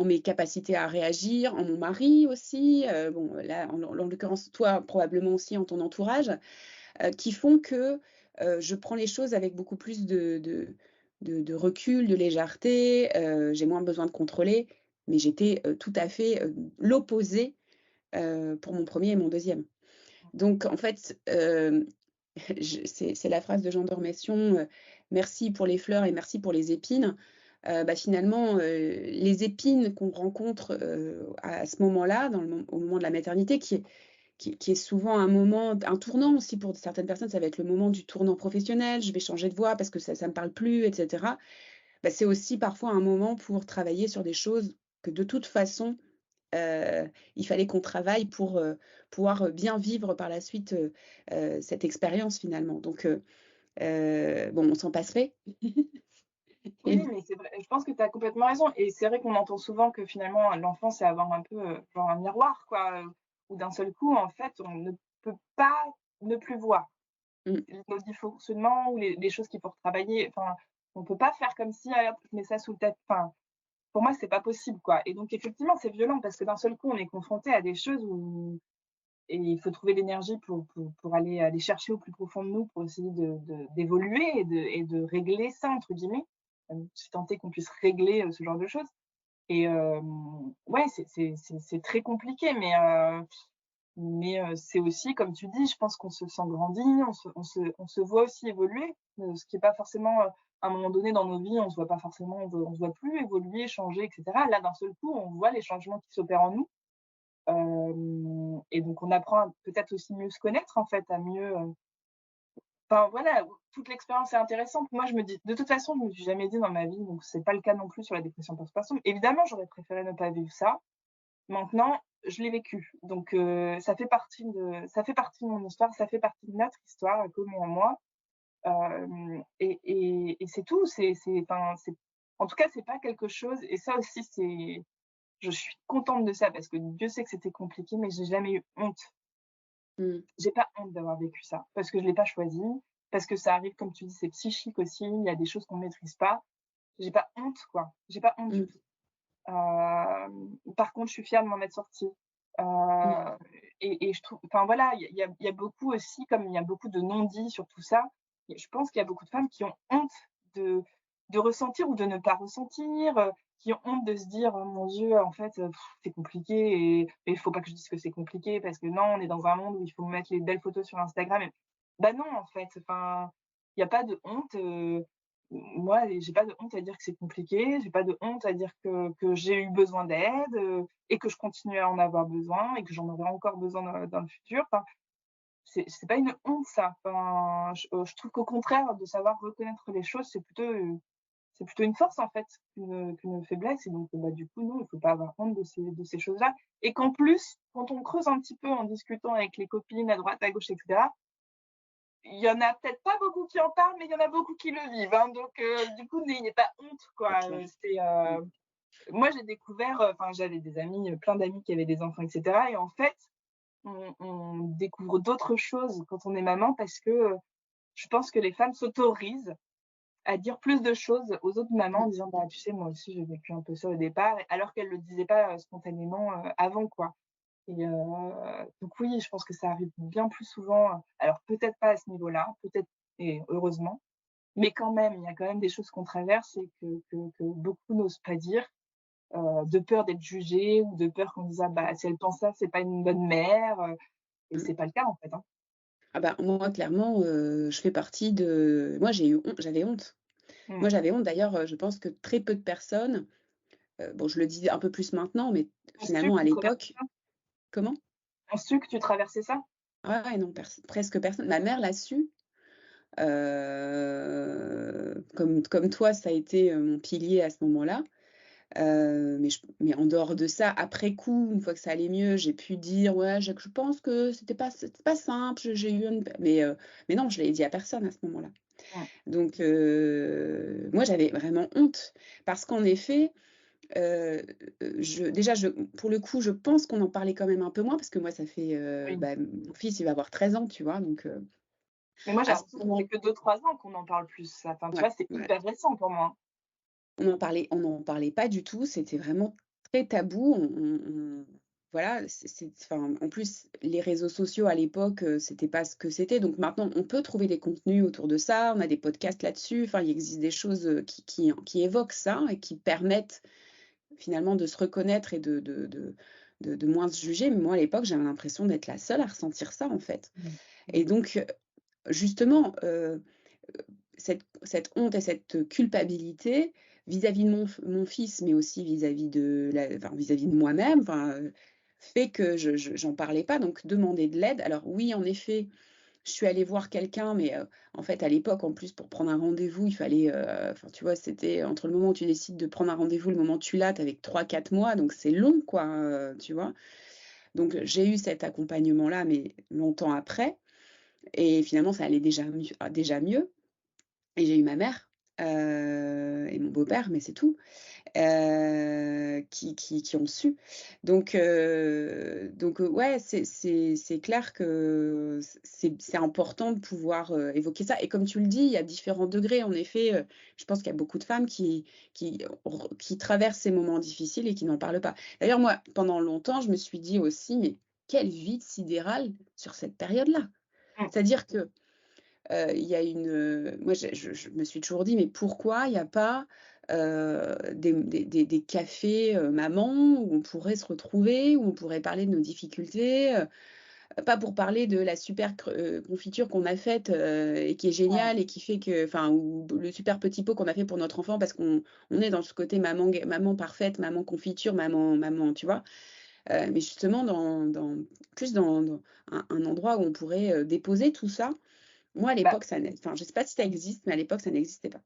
mes capacités à réagir, en mon mari aussi, bon là, en l'occurrence, toi probablement aussi en ton entourage, qui font que, je prends les choses avec beaucoup plus de recul, de légèreté, j'ai moins besoin de contrôler, mais j'étais, tout à fait, l'opposé, pour mon premier et mon deuxième. Donc en fait, je c'est la phrase de Jean d'Ormession, «Merci pour les fleurs et merci pour les épines». Finalement, les épines qu'on rencontre, à ce moment-là, au moment de la maternité qui est souvent un moment un tournant aussi pour certaines personnes, ça va être le moment du tournant professionnel, je vais changer de voie parce que ça me parle plus et cetera. C'est aussi parfois un moment pour travailler sur des choses que de toute façon, il fallait qu'on travaille pour, pouvoir, bien vivre par la suite, cette expérience finalement. Donc bon, on s'en passerait Oui, et mais c'est vrai, je pense que tu as complètement raison et c'est vrai qu'on entend souvent que finalement l'enfant, c'est avoir un peu, genre un miroir quoi, où d'un seul coup, en fait, on ne peut pas ne plus voir mmh, nos dysfonctionnements ou les choses qu'il faut retravailler. Enfin, on peut pas faire comme si: «Allez hop, je mets ça sous le tapis». Enfin, pour moi, c'est pas possible quoi et donc effectivement, c'est violent parce que d'un seul coup, on est confronté à des choses où et il faut trouver l'énergie pour aller chercher au plus profond de nous, pour essayer d'évoluer et de «régler ça» entre guillemets, si tant est qu'on puisse régler, ce genre de choses et ouais, c'est très compliqué mais c'est aussi comme tu dis, je pense qu'on se sent grandir, on se voit aussi évoluer, ce qui est pas forcément, à un moment donné dans nos vies, on se voit pas forcément, on se voit plus évoluer, changer et cetera. Là, d'un seul coup, on voit les changements qui s'opèrent en nous. Et donc on apprend à peut-être aussi mieux se connaître en fait, à mieux, enfin voilà, toute l'expérience est intéressante. Moi je me dis de toute façon, je me suis jamais dit dans ma vie, donc c'est pas le cas non plus sur la dépression postpartum. Évidemment, j'aurais préféré ne pas vivre ça. Maintenant, je l'ai vécu. Donc ça fait partie de mon histoire, ça fait partie de notre histoire, Coco et moi. Et c'est tout, enfin, en tout cas, c'est pas quelque chose et ça aussi je suis contente de ça parce que Dieu sait que c'était compliqué, mais j'ai jamais eu honte. mmh, J'ai pas honte d'avoir vécu ça, parce que je l'ai pas choisi, parce que ça arrive, comme tu dis, c'est psychique aussi, il y a des choses qu'on maîtrise pas. J'ai pas honte, quoi. J'ai pas honte du mmh, tout. Par contre, je suis fière de m'en être sortie. mmh, Heu et je trouve enfin voilà, il y a beaucoup aussi, comme il y a beaucoup de non-dits sur tout ça, et je pense qu'il y a beaucoup de femmes qui ont honte de de ressentir ou de ne pas ressentir, qui ont honte de se dire: «Oh mon Dieu, en fait, c'est compliqué et il faut pas que je dise que c'est compliqué parce que non, on est dans un monde où il faut mettre les belles photos sur Instagram» et bah non, en fait, enfin, il y a pas de honte, moi, j'ai pas de honte à dire que c'est compliqué, j'ai pas de honte à dire que j'ai eu besoin d'aide, et que je continue à en avoir besoin et que j'en aurai encore besoin dans le futur. Enfin, c'est pas une honte ça. Enfin, je trouve qu'au contraire, de savoir reconnaître les choses, c'est plutôt une force en fait qu'une faiblesse et donc bah, du coup, non, il faut pas avoir honte de ces choses-là et qu'en plus, quand on creuse un petit peu en discutant avec les copines à droite, à gauche et cetera, il y en a peut-être pas beaucoup qui en parlent, mais il y en a beaucoup qui le vivent, hein, donc du coup, n'ayez pas honte, c'est quoi. clair. Mmh, Moi, j'ai découvert, enfin, j'avais des amis, plein d'amis qui avaient des enfants, et cetera, et en fait, on découvre d'autres choses quand on est maman parce que, je pense que les femmes s'autorisent à dire plus de choses aux autres mamans Mmh. en disant: «Bah, tu sais, moi aussi, j'ai vécu un peu ça au départ», alors qu'elles le disaient pas, spontanément, avant, quoi. Et donc oui, je pense que ça arrive bien plus souvent, alors peut-être pas à ce niveau-là, peut-être, et heureusement, mais quand même, il y a quand même des choses qu'on traverse et que beaucoup n'osent pas dire, de peur d'être jugées ou de peur qu'on dise: «Ah bah, si elle pense ça, c'est pas une bonne mère», et Mmh. c'est pas le cas, en fait, hein. Ah bah, moi clairement, je fais partie de moi j'avais honte. Mmh. Moi j'avais honte d'ailleurs, je pense que très peu de personnes, bon je le dis un peu plus maintenant, mais Penses-tu finalement que à tu traversais l'époque ça? comment? Penses-tu que tu traversais ça? Ah ouais, non, presque personne. Ma mère l'a su, comme toi, ça a été, mon pilier à ce moment-là. Mais en dehors de ça, après coup, une fois que ça allait mieux, j'ai pu dire: «Ouais, je pense que c'était pas simple, j'ai eu une» mais non, je l'ai dit à personne à ce moment-là. Mmh. Donc moi, j'avais vraiment honte parce qu'en effet, pour le coup, je pense qu'on en parlait quand même un peu moins parce que moi, ça fait, Oui. bah, mon fils, il va avoir 13 ans, tu vois? Donc Mais moi, j'ai à ce l'impression que ça fait moment que 2-3 ans qu'on en parle plus, ça. Enfin, tu ouais, vois, c'est ouais. hyper récent pour moi, hein. On n'en parlait pas du tout, c'était vraiment très tabou. Voilà, enfin, en plus, les réseaux sociaux à l'époque, c'était pas ce que c'était. Donc maintenant, on peut trouver des contenus autour de ça, on a des podcasts là-dessus, enfin, il existe des choses, qui évoquent ça et qui permettent finalement de se reconnaître et de moins se juger. Mais moi, à l'époque, j'avais l'impression d'être la seule à ressentir ça, en fait. Mmh. Et Mmh. donc, justement, cette honte et cette culpabilité vis-à-vis de mon fils, mais aussi vis-à-vis de vis-à-vis de moi-même, fait que j'en parlais pas, donc demander de l'aide. Alors oui, en effet, je suis allée voir quelqu'un, mais en fait, à l'époque, en plus, pour prendre un rendez-vous, il fallait, enfin, tu vois, c'était entre le moment où tu décides de prendre un rendez-vous, le moment où tu l'as, tu avais que 3-4 mois, donc c'est long, quoi, tu vois? Donc j'ai eu cet accompagnement-là, mais longtemps après et finalement, ça allait déjà mieux. Et j'ai eu ma mère, et mon beau-père, mais c'est tout, qui ont su. Donc ouais, c'est clair que c'est important de pouvoir, évoquer ça et comme tu le dis, il y a différents degrés. En effet, je pense qu'il y a beaucoup de femmes qui traversent ces moments difficiles et qui n'en parlent pas. D'ailleurs, moi, pendant longtemps, je me suis dit aussi: «Mais quel vide sidéral sur cette période-là!» Mmh. C'est-à-dire que il y a moi je me suis toujours dit: «Mais pourquoi il y a pas, des cafés, mamans où on pourrait se retrouver, où on pourrait parler de nos difficultés?» Pas pour parler de la super confiture qu'on a faite, et qui est Ouais. géniale et qui fait que enfin ou le super petit pot qu'on a fait pour notre enfant parce qu'on est dans ce côté maman parfaite, maman confiture, maman tu vois? Mais justement dans un endroit où on pourrait, déposer tout ça. Moi, à Bah l'époque, enfin, je sais pas si ça existe, mais à l'époque, ça n'existait pas.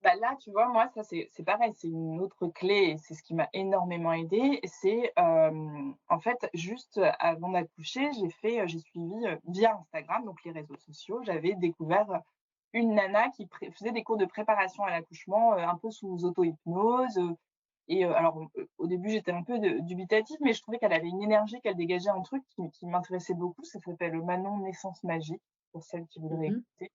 bah, là, tu vois, moi, ça, c'est pareil, c'est une autre clé et c'est ce qui m'a énormément aidée. C'est, en fait, juste avant d'accoucher, j'ai suivi, via Instagram, donc les réseaux sociaux, j'avais découvert une nana qui faisait des cours de préparation à l'accouchement, un peu sous auto-hypnose, et alors, au début, j'étais un peu dubitative, mais je trouvais qu'elle avait une énergie, qu'elle dégageait un truc qui m'intéressait beaucoup. Ça s'appelle Manon Naissance Magique, pour celles qui voudraient Mmh. écouter.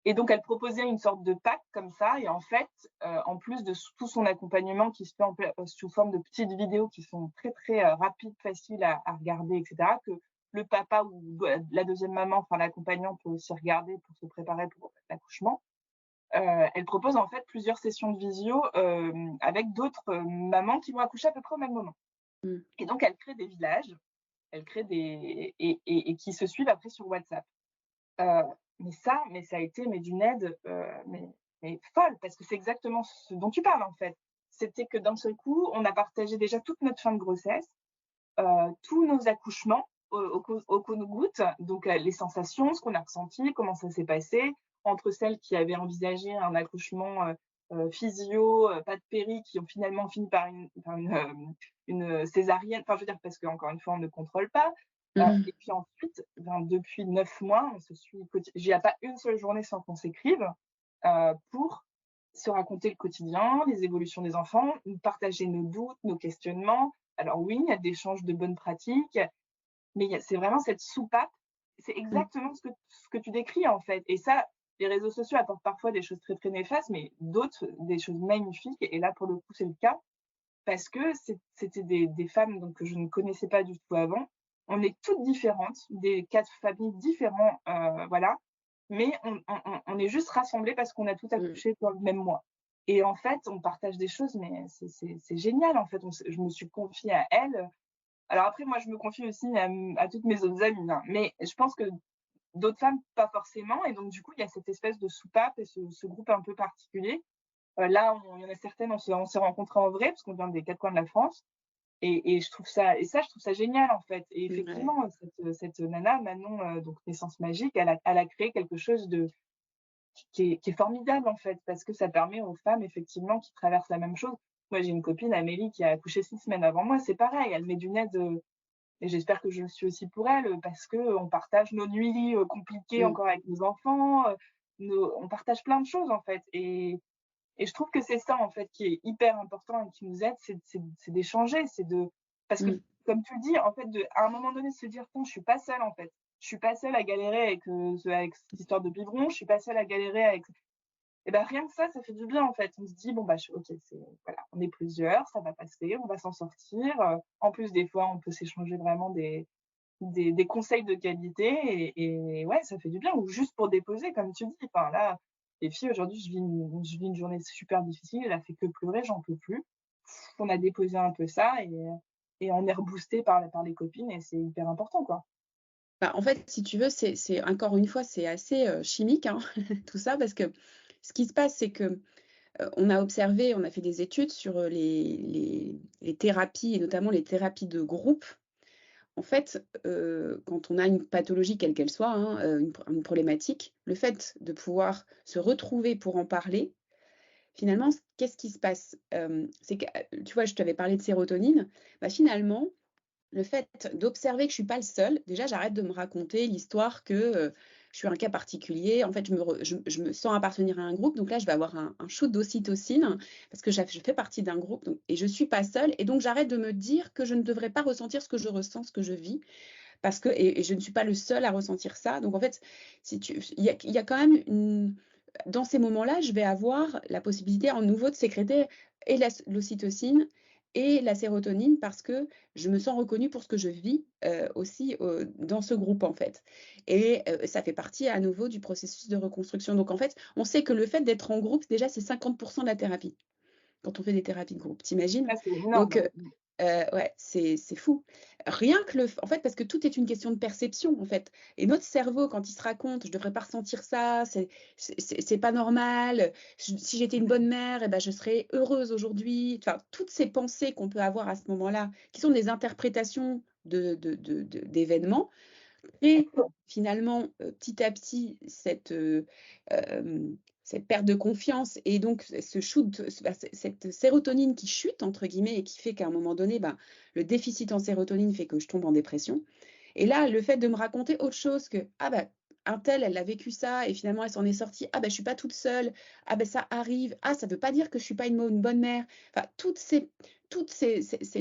Et donc elle proposait une sorte de pack comme ça et en fait, en plus de tout son accompagnement qui se fait sous forme de petites vidéos qui sont très, très, rapides, faciles à regarder et cetera, que le papa ou la deuxième maman, enfin l'accompagnant peut aussi regarder pour se préparer pour l'accouchement. Elle propose en fait plusieurs sessions de visio, avec d'autres, mamans qui vont accoucher à peu près au même moment Mmh. et donc elle crée des villages, elle crée des et qui se suivent après sur WhatsApp. Heu, mais ça a été d'une aide, mais folle parce que c'est exactement ce dont tu parles, en fait. C'était que d'un seul coup, on a partagé déjà toute notre fin de grossesse, tous nos accouchements au compte-gouttes, donc les sensations, ce qu'on a ressenti, comment ça s'est passé, entre celles qui avaient envisagé un accouchement, physio, pas de péri, qui ont finalement fini par une césarienne. Enfin, je veux dire, parce qu'encore une fois, on ne contrôle pas. Mmh. Et puis ensuite, ben, depuis 9 mois, on se suit il n'y a pas une seule journée sans qu'on s'écrive, pour se raconter le quotidien, les évolutions des enfants, partager nos doutes, nos questionnements. Alors oui, il y a de l'échange de bonnes pratiques, mais c'est vraiment cette soupape. C'est Mmh. exactement ce que tu décris, en fait, et ça, les réseaux sociaux apportent parfois des choses très, très néfastes, mais d'autres, des choses magnifiques, et là, pour le coup, c'est le cas. Parce que c'était des femmes donc que je ne connaissais pas du tout avant. On est toutes différentes, des 4 familles différents, voilà, mais on est juste rassemblées parce qu'on a toutes Mmh. accouché dans le même mois, et en fait, on partage des choses, mais c'est génial, en fait. Je me suis confiée à elles. Alors après, moi, je me confie aussi à toutes mes autres amies, hein, mais je pense que d'autres femmes, pas forcément, et donc du coup, il y a cette espèce de soupape et ce groupe un peu particulier. Là, il y en a certaines, on s'est rencontrées en vrai parce qu'on vient des 4 coins de la France, et je trouve ça génial, en fait, et Ouais. effectivement, cette nana Manon, donc Naissance Magique, elle a créé quelque chose de qui est formidable, en fait, parce que ça permet aux femmes effectivement qui traversent la même chose. Moi, j'ai une copine, Amélie, qui a accouché 6 semaines avant moi, c'est pareil, elle met d'une aide, et j'espère que je le suis aussi pour elle, parce qu'on partage nos nuits, compliquées Mmh. encore avec nos enfants, nos on partage plein de choses, en fait, et je trouve que c'est ça, en fait, qui est hyper important et qui nous aide, c'est d'échanger, c'est de parce que, Mmh. comme tu le dis, en fait, à un moment donné, se dire: «Tiens, je suis pas seule, en fait. Je suis pas seule à galérer avec cette histoire de biberon, je suis pas seule à galérer avec», et ben, rien que ça fait du bien, en fait. On se dit: «Bon, bah, OK, voilà, on est plusieurs, ça va passer, on va s'en sortir», en plus, des fois, on peut s'échanger vraiment des conseils de qualité, et ouais, ça fait du bien, ou juste pour déposer, comme tu dis. Enfin là, les filles, aujourd'hui, je vis une journée super difficile, elle a fait que pleurer, j'en peux plus. On a déposé un peu ça, et on est reboosté par les copines, et c'est hyper important, quoi. Bah, en fait, si tu veux, c'est encore une fois, c'est assez, chimique, hein, tout ça, parce que ce qui se passe, c'est que, on a observé, on a fait des études sur, les thérapies et notamment les thérapies de groupe. En fait, quand on a une pathologie quelle qu'elle soit, hein, une problématique, le fait de pouvoir se retrouver pour en parler, finalement, qu'est-ce qui se passe? C'est que, tu vois, je t'avais parlé de sérotonine, bah, finalement, le fait d'observer que je suis pas le seul, déjà j'arrête de me raconter l'histoire que, je suis un cas particulier. En fait, je me sens appartenir à un groupe, donc là, je vais avoir un shoot d'ocytocine parce que je fais partie d'un groupe, donc et je suis pas seule, et donc j'arrête de me dire que je ne devrais pas ressentir ce que je ressens, ce que je vis, parce que et je ne suis pas le seul à ressentir ça. Donc en fait, si tu il y a quand même une dans ces moments-là, je vais avoir la possibilité à nouveau de sécréter et l'ocytocine et la sérotonine, parce que je me sens reconnue pour ce que je vis, aussi, dans ce groupe, en fait, et ça fait partie à nouveau du processus de reconstruction. Donc en fait, on sait que le fait d'être en groupe, déjà, c'est 50% de la thérapie, quand on fait des thérapies de groupe, tu imagines? Ah, c'est Donc énorme. ouais, c'est fou. Rien que en fait, parce que tout est une question de perception, en fait, et notre cerveau, quand il se raconte: «Je devrais pas ressentir ça, c'est pas normal, si j'étais une bonne mère, et ben je serais heureuse aujourd'hui». Enfin, toutes ces pensées qu'on peut avoir à ce moment-là, qui sont des interprétations d'événements, et finalement, petit à petit, cette perte de confiance, et donc ce shoot, cette «sérotonine qui chute» entre guillemets, et qui fait qu'à un moment donné, ben, le déficit en sérotonine fait que je tombe en dépression, et là, le fait de me raconter autre chose que: «Ah bah, untel, elle a vécu ça et finalement elle s'en est sortie. Ah bah, je suis pas toute seule. Ah bah, ça arrive. Ah, ça veut pas dire que je suis pas une bonne mère». Enfin, toutes ces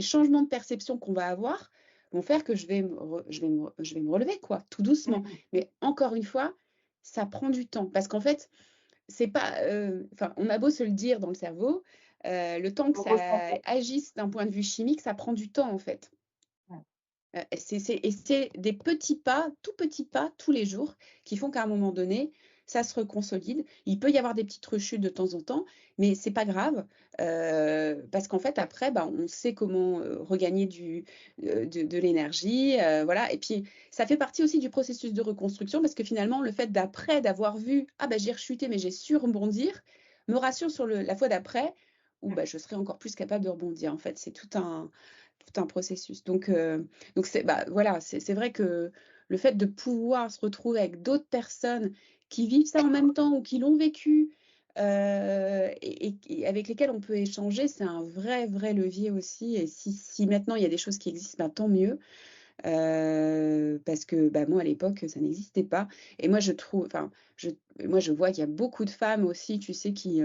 changements de perception qu'on va avoir vont faire que je vais me relever, quoi, tout doucement. Mais encore une fois, ça prend du temps, parce qu'en fait, c'est pas, enfin, on a beau se le dire dans le cerveau, le temps que Faut ça ressentir. agisse d'un point de vue chimique, ça prend du temps, en fait. C'est des petits pas, tout petits pas tous les jours, qui font qu'à un moment donné, ça se reconsolide. Il peut y avoir des petites rechutes de temps en temps, mais c'est pas grave, parce qu'en fait après, bah, on sait comment, regagner de l'énergie, voilà, et puis ça fait partie aussi du processus de reconstruction, parce que finalement le fait d'avoir vu: «Ah bah, j'ai rechuté mais j'ai su rebondir», me rassure sur la fois d'après où, bah, je serai encore plus capable de rebondir. En fait, c'est tout un processus. Donc c'est, bah, voilà, c'est vrai que le fait de pouvoir se retrouver avec d'autres personnes qui vivent ça en même temps ou qui l'ont vécu, et avec lesquelles on peut échanger, c'est un vrai, vrai levier aussi, et si maintenant il y a des choses qui existent, bah, tant mieux, parce que, bah, moi à l'époque, ça n'existait pas, et moi je trouve enfin, je moi je vois qu'il y a beaucoup de femmes aussi, tu sais, qui,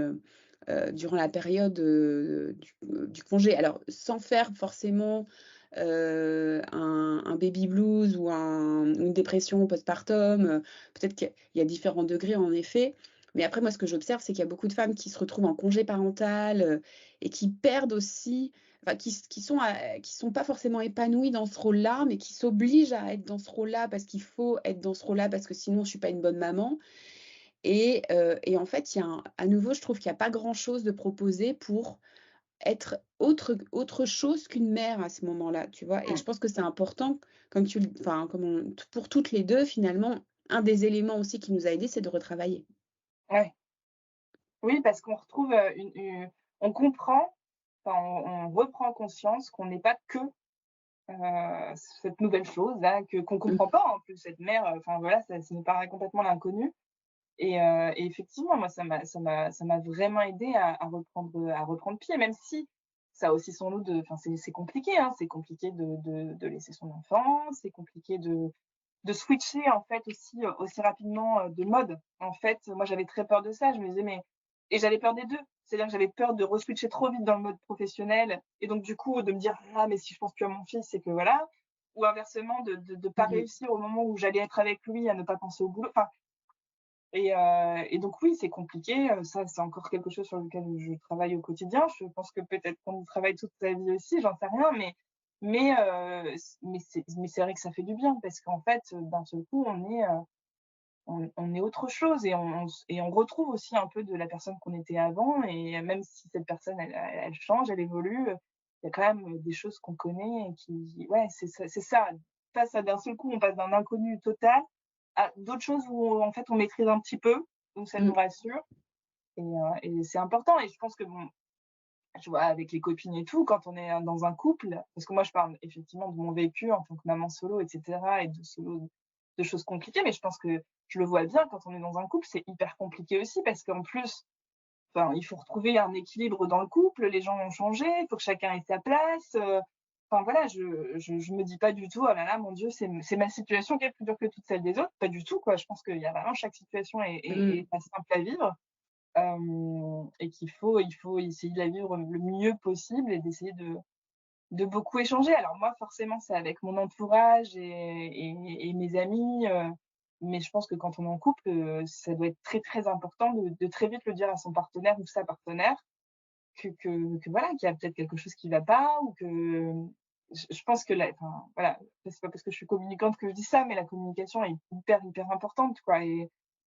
durant la période, du congé, alors sans faire forcément, un baby blues ou une dépression postpartum, peut-être qu'il y a différents degrés en effet. Mais après moi ce que j'observe, c'est qu'il y a beaucoup de femmes qui se retrouvent en congé parental, et qui perdent aussi, enfin qui sont pas forcément épanouies dans ce rôle-là, mais qui s'obligent à être dans ce rôle-là parce qu'il faut être dans ce rôle-là parce que sinon je suis pas une bonne maman. Et en fait, il y a à nouveau, je trouve qu'il y a pas grand-chose de proposé pour être autre chose qu'une mère à ce moment-là, tu vois? Et je pense que c'est important, comme tu le enfin, comme on pour toutes les 2 finalement, un des éléments aussi qui nous a aidés, c'est de retravailler. Ouais. Oui, parce qu'on retrouve, on comprend, enfin on reprend conscience qu'on n'est pas que, cette nouvelle chose-là, qu'on Mmh, comprend pas en plus, cette mère, enfin voilà, ça nous paraît complètement l'inconnu. Et effectivement, moi, ça m'a vraiment aidée à reprendre pied, même si ça a aussi son lot de, enfin, c'est compliqué, hein. C'est compliqué de laisser son enfant, c'est compliqué de switcher, en fait, aussi rapidement, de mode. En fait, moi, j'avais très peur de ça. Je me disais: «Mais» et j'avais peur des 2. C'est-à-dire que j'avais peur de re-switcher trop vite dans le mode professionnel et donc du coup, de me dire: «Ah mais si je pense plus à mon fils, c'est que voilà». Ou inversement, de pas mmh réussir au moment où j'allais être avec lui à ne pas penser au boulot. Enfin, et donc oui, c'est compliqué, ça, c'est encore quelque chose sur lequel je travaille au quotidien. Je pense que peut-être qu'on y travaille toute sa vie aussi, j'en sais rien, mais c'est vrai que ça fait du bien parce qu'en fait, d'un seul coup, on est autre chose et on retrouve aussi un peu de la personne qu'on était avant et même si cette personne, elle change, elle évolue, il y a quand même, des choses qu'on connaît et qui ouais, c'est ça. Face à d'un seul coup, on passe d'un inconnu total à d'autres choses où en fait on maîtrise un petit peu, donc ça nous mh, rassure et c'est important et je pense que bon, je vois avec les copines et tout, quand on est, dans un couple parce que moi je parle effectivement de mon vécu en tant que maman solo et cetera et de choses compliquées, mais je pense que je le vois bien quand on est dans un couple, c'est hyper compliqué aussi parce qu'en plus, enfin, il faut retrouver un équilibre dans le couple, les gens ont changé, il faut que chacun ait sa place, enfin voilà, je me dis pas du tout: «Oh là là, mon Dieu, c'est ma situation qui est plus dure que toutes celles des autres», pas du tout quoi. Je pense qu'il y a vraiment chaque situation est mmh. pas simple à vivre, et il faut essayer de la vivre le mieux possible et d'essayer de beaucoup échanger. Alors moi, forcément, c'est avec mon entourage et mes amis, mais je pense que quand on est en couple, ça doit être très, très important de très vite le dire à son partenaire ou sa partenaire que voilà, qu'il y a peut-être quelque chose qui va pas ou que je pense que la enfin, voilà, c'est pas parce que je suis communicante que je dis ça, mais la communication est hyper, hyper importante, quoi et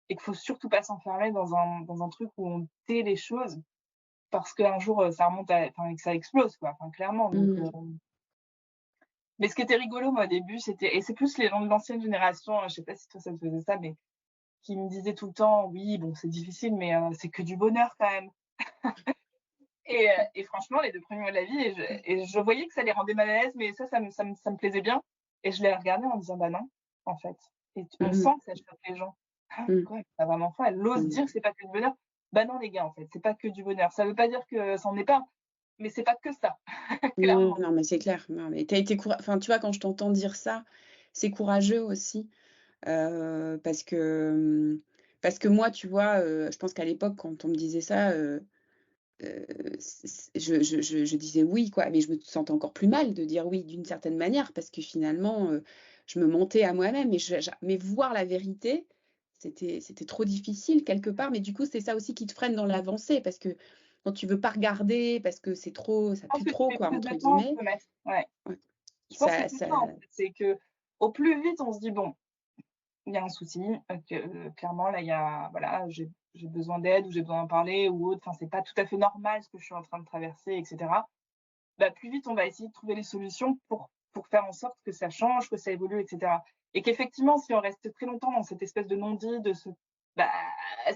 qu'il faut surtout pas s'enfermer dans un truc où on tait les choses parce qu'un jour, ça remonte à enfin, que ça explose, quoi, enfin, clairement, donc Mmh. mais ce qui était rigolo, moi, au début, c'était et c'est plus les gens de l'ancienne génération, je sais pas si toi ça te faisait ça, mais qui me disaient tout le temps: «Oui, bon, c'est difficile, mais c'est que du bonheur quand même» et franchement, les 2 premiers mois de la vie et je voyais que ça les rendait mal à l'aise, mais ça me plaisait bien et je les regardais en me disant: «Bah non, en fait» et on Mmh sent que ça choque les gens. «Ah mh. quoi, tu as un enfant, elle ose Mmh. dire que c'est pas que du bonheur?» Bah non les gars, en fait, c'est pas que du bonheur. Ça veut pas dire que ça en est pas, mais c'est pas que ça, Ouais, clairement. non, mais c'est clair. Non, mais tu as été enfin, tu vois, quand je t'entends dire ça, c'est courageux aussi, parce que, parce que moi, tu vois, je pense qu'à l'époque, quand on me disait ça, c je disais: «Oui», quoi, mais je me sentais encore plus mal de dire «oui» d'une certaine manière parce que finalement, je me mentais à moi-même et mais voir la vérité, c'était trop difficile quelque part, mais du coup, c'est ça aussi qui te freine dans l'avancée parce que quand tu veux pas regarder, parce que c'est trop «ça Je pense pue que tu trop» mets quoi, plus entre de temps à guillemets. te mettre. Ouais. Ouais, Je pense que ça c'est ça ça, en fait. C'est qu'au plus vite on se dit: «Bon, il y a un souci, que clairement là, il y a voilà, j'ai besoin d'aide ou j'ai besoin d'en parler ou autre, enfin, c'est pas tout à fait normal ce que je suis en train de traverser et cetera». Bah, plus vite on va essayer de trouver les solutions pour faire en sorte que ça change, que ça évolue et cetera et qu'effectivement, si on reste très longtemps dans cette espèce de non-dit, bah,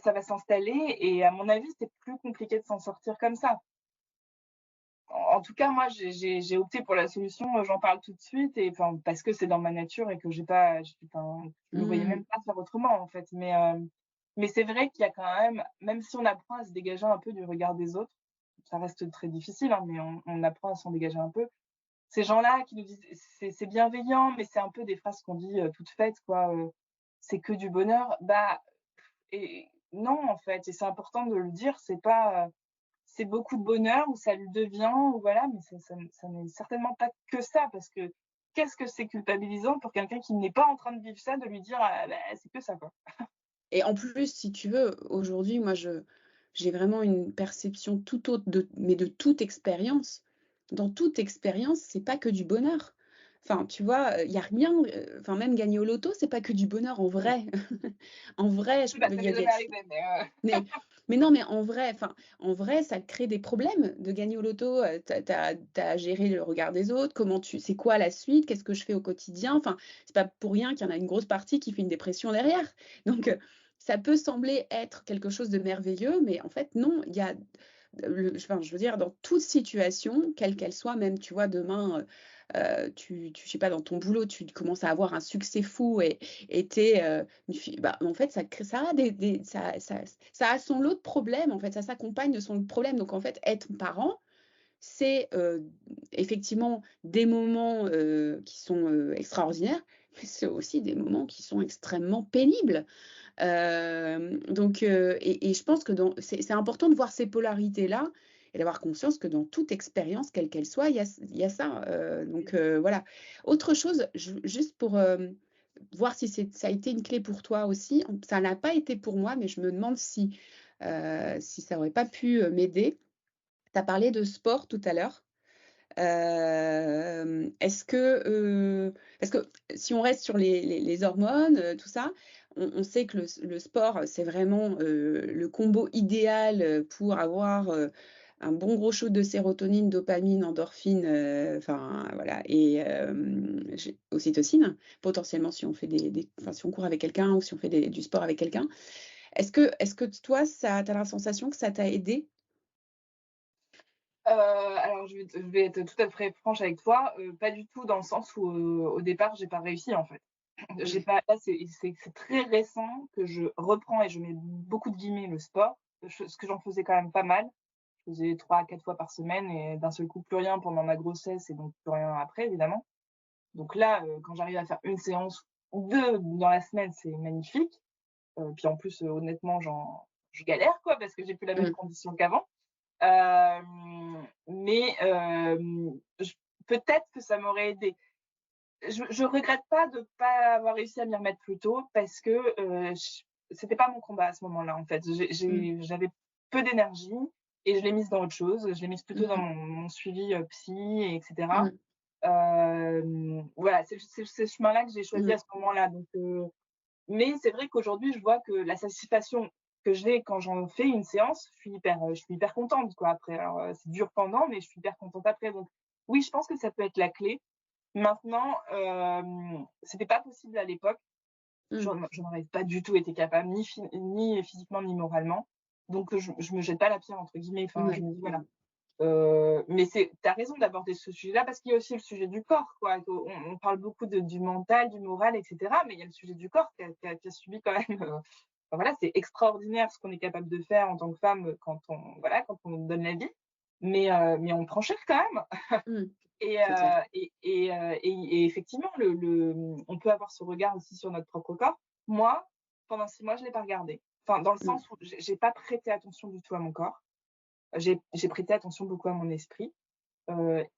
ça va s'installer et à mon avis, c'est plus compliqué de s'en sortir comme ça. En tout cas, moi, j'ai opté pour la solution, j'en parle tout de suite et enfin, parce que c'est dans ma nature et que enfin, je me voyais mmh, même pas faire autrement, en fait. Mais c'est vrai qu'il y a quand même si on apprend à se dégager un peu du regard des autres, ça reste très difficile, hein, mais on apprend à s'en dégager un peu. Ces gens-là qui nous disent: «C'est bienveillant», mais c'est un peu des phrases qu'on dit, toutes faites, quoi, «C'est que du bonheur». Bah et non, en fait et c'est important de le dire, c'est beaucoup de bonheur ou ça le devient ou voilà, mais ça n'est certainement pas que ça parce que qu'est-ce que c'est culpabilisant pour quelqu'un qui n'est pas en train de vivre ça, de lui dire: «Ah bah, c'est que ça, quoi». Et en plus, si tu veux, aujourd'hui, moi, j'ai vraiment une perception tout autre de toute expérience. Dans toute expérience, c'est pas que du bonheur. Enfin, tu vois, il y a rien, enfin, même gagner au loto, c'est pas que du bonheur en Mmh. vrai. En vrai, je Oui, bah, il ça y a m'est des jamais arrivé, mais mais non, mais en vrai, enfin, en vrai, ça crée des problèmes de gagner au loto, tu as à gérer le regard des autres, c'est quoi la suite? Qu'est-ce que je fais au quotidien? Enfin, c'est pas pour rien qu'il y en a une grosse partie qui fait une dépression derrière. Donc, ça peut sembler être quelque chose de merveilleux, mais en fait non, il y a enfin, je veux dire dans toute situation, quelle qu'elle soit, même tu vois demain, je sais pas dans ton boulot, tu commences à avoir un succès fou et tu es, une fille bah, en fait ça a ça a son lot de problèmes en fait, ça s'accompagne de son lot de problèmes. Donc en fait, être parent, c'est, effectivement des moments, qui sont, extraordinaires, mais c'est aussi des moments qui sont extrêmement pénibles. Donc et je pense que c'est important de voir ces polarités-là et d'avoir conscience que dans toute expérience, quelle qu'elle soit, il y a ça, donc voilà. Autre chose, juste pour, voir si ça a été une clé pour toi aussi, ça n'a pas été pour moi, mais je me demande si ça aurait pas pu, m'aider. Tu as parlé de sport tout à l'heure. Est-ce que, parce que si on reste sur les hormones, tout ça, on sait que le sport, c'est vraiment, le combo idéal, pour avoir, un bon gros shoot de sérotonine, dopamine, endorphine, enfin voilà et j'ai ocytocine, potentiellement si on fait enfin si on court avec quelqu'un ou si on fait du sport avec quelqu'un. Est-ce que toi, tu as la sensation que ça t'a aidé? Alors je vais être tout à fait franche avec toi, pas du tout dans le sens où, au départ, j'ai pas réussi, en fait. J'ai Mmh. pas là, c'est très récent que je reprends et je mets beaucoup de guillemets «le sport», ce que j'en faisais quand même pas mal. Je faisais 3 à 4 fois par semaine et d'un seul coup, plus rien pendant ma grossesse et donc plus rien après, évidemment. Donc là, quand j'arrive à faire une séance ou 2 dans la semaine, c'est magnifique. Puis en plus, honnêtement, je galère, quoi, parce que j'ai plus la même Mmh. condition qu'avant. Mais j peut-être que ça m'aurait aidé. Je regrette pas de pas avoir réussi à m'y remettre plus tôt parce que, j c'était pas mon combat à ce moment-là, en fait. Mmh. J'avais peu d'énergie et je l'ai mise dans autre chose. Je l'ai mise plutôt dans Mmh. mon suivi, psy et cetera. Mmh. Voilà, c'est ce chemin-là que j'ai choisi Mmh. à ce moment-là, donc mais c'est vrai qu'aujourd'hui, je vois que la satisfaction que j'ai quand j'en fais une séance, je suis hyper contente, quoi, après. Alors, c'est dur pendant, mais je suis hyper contente après, donc oui, je pense que ça peut être la clé. Maintenant, c'était pas possible à l'époque. Mmh. J'en aurais pas du tout été capable, ni physiquement, ni moralement, donc je me «jette pas la pierre» entre guillemets, enfin, je Ouais. me dis voilà. Mmh. Mais tu as raison d'aborder ce sujet-là parce qu'il y a aussi le sujet du corps, quoi. On parle beaucoup du mental, du moral et cetera, mais il y a le sujet du corps qui a subi quand même, enfin voilà, c'est extraordinaire ce qu'on est capable de faire en tant que femme, quand on voilà, quand on donne la vie, mais on prend cher quand même Mmh. et C'est clair. et effectivement on peut avoir ce regard aussi sur notre propre corps. Moi, pendant 6 mois, je l'ai pas regardé. Enfin, dans le Mmh. sens où j'ai pas prêté attention du tout à mon corps. J'ai prêté attention beaucoup à mon esprit.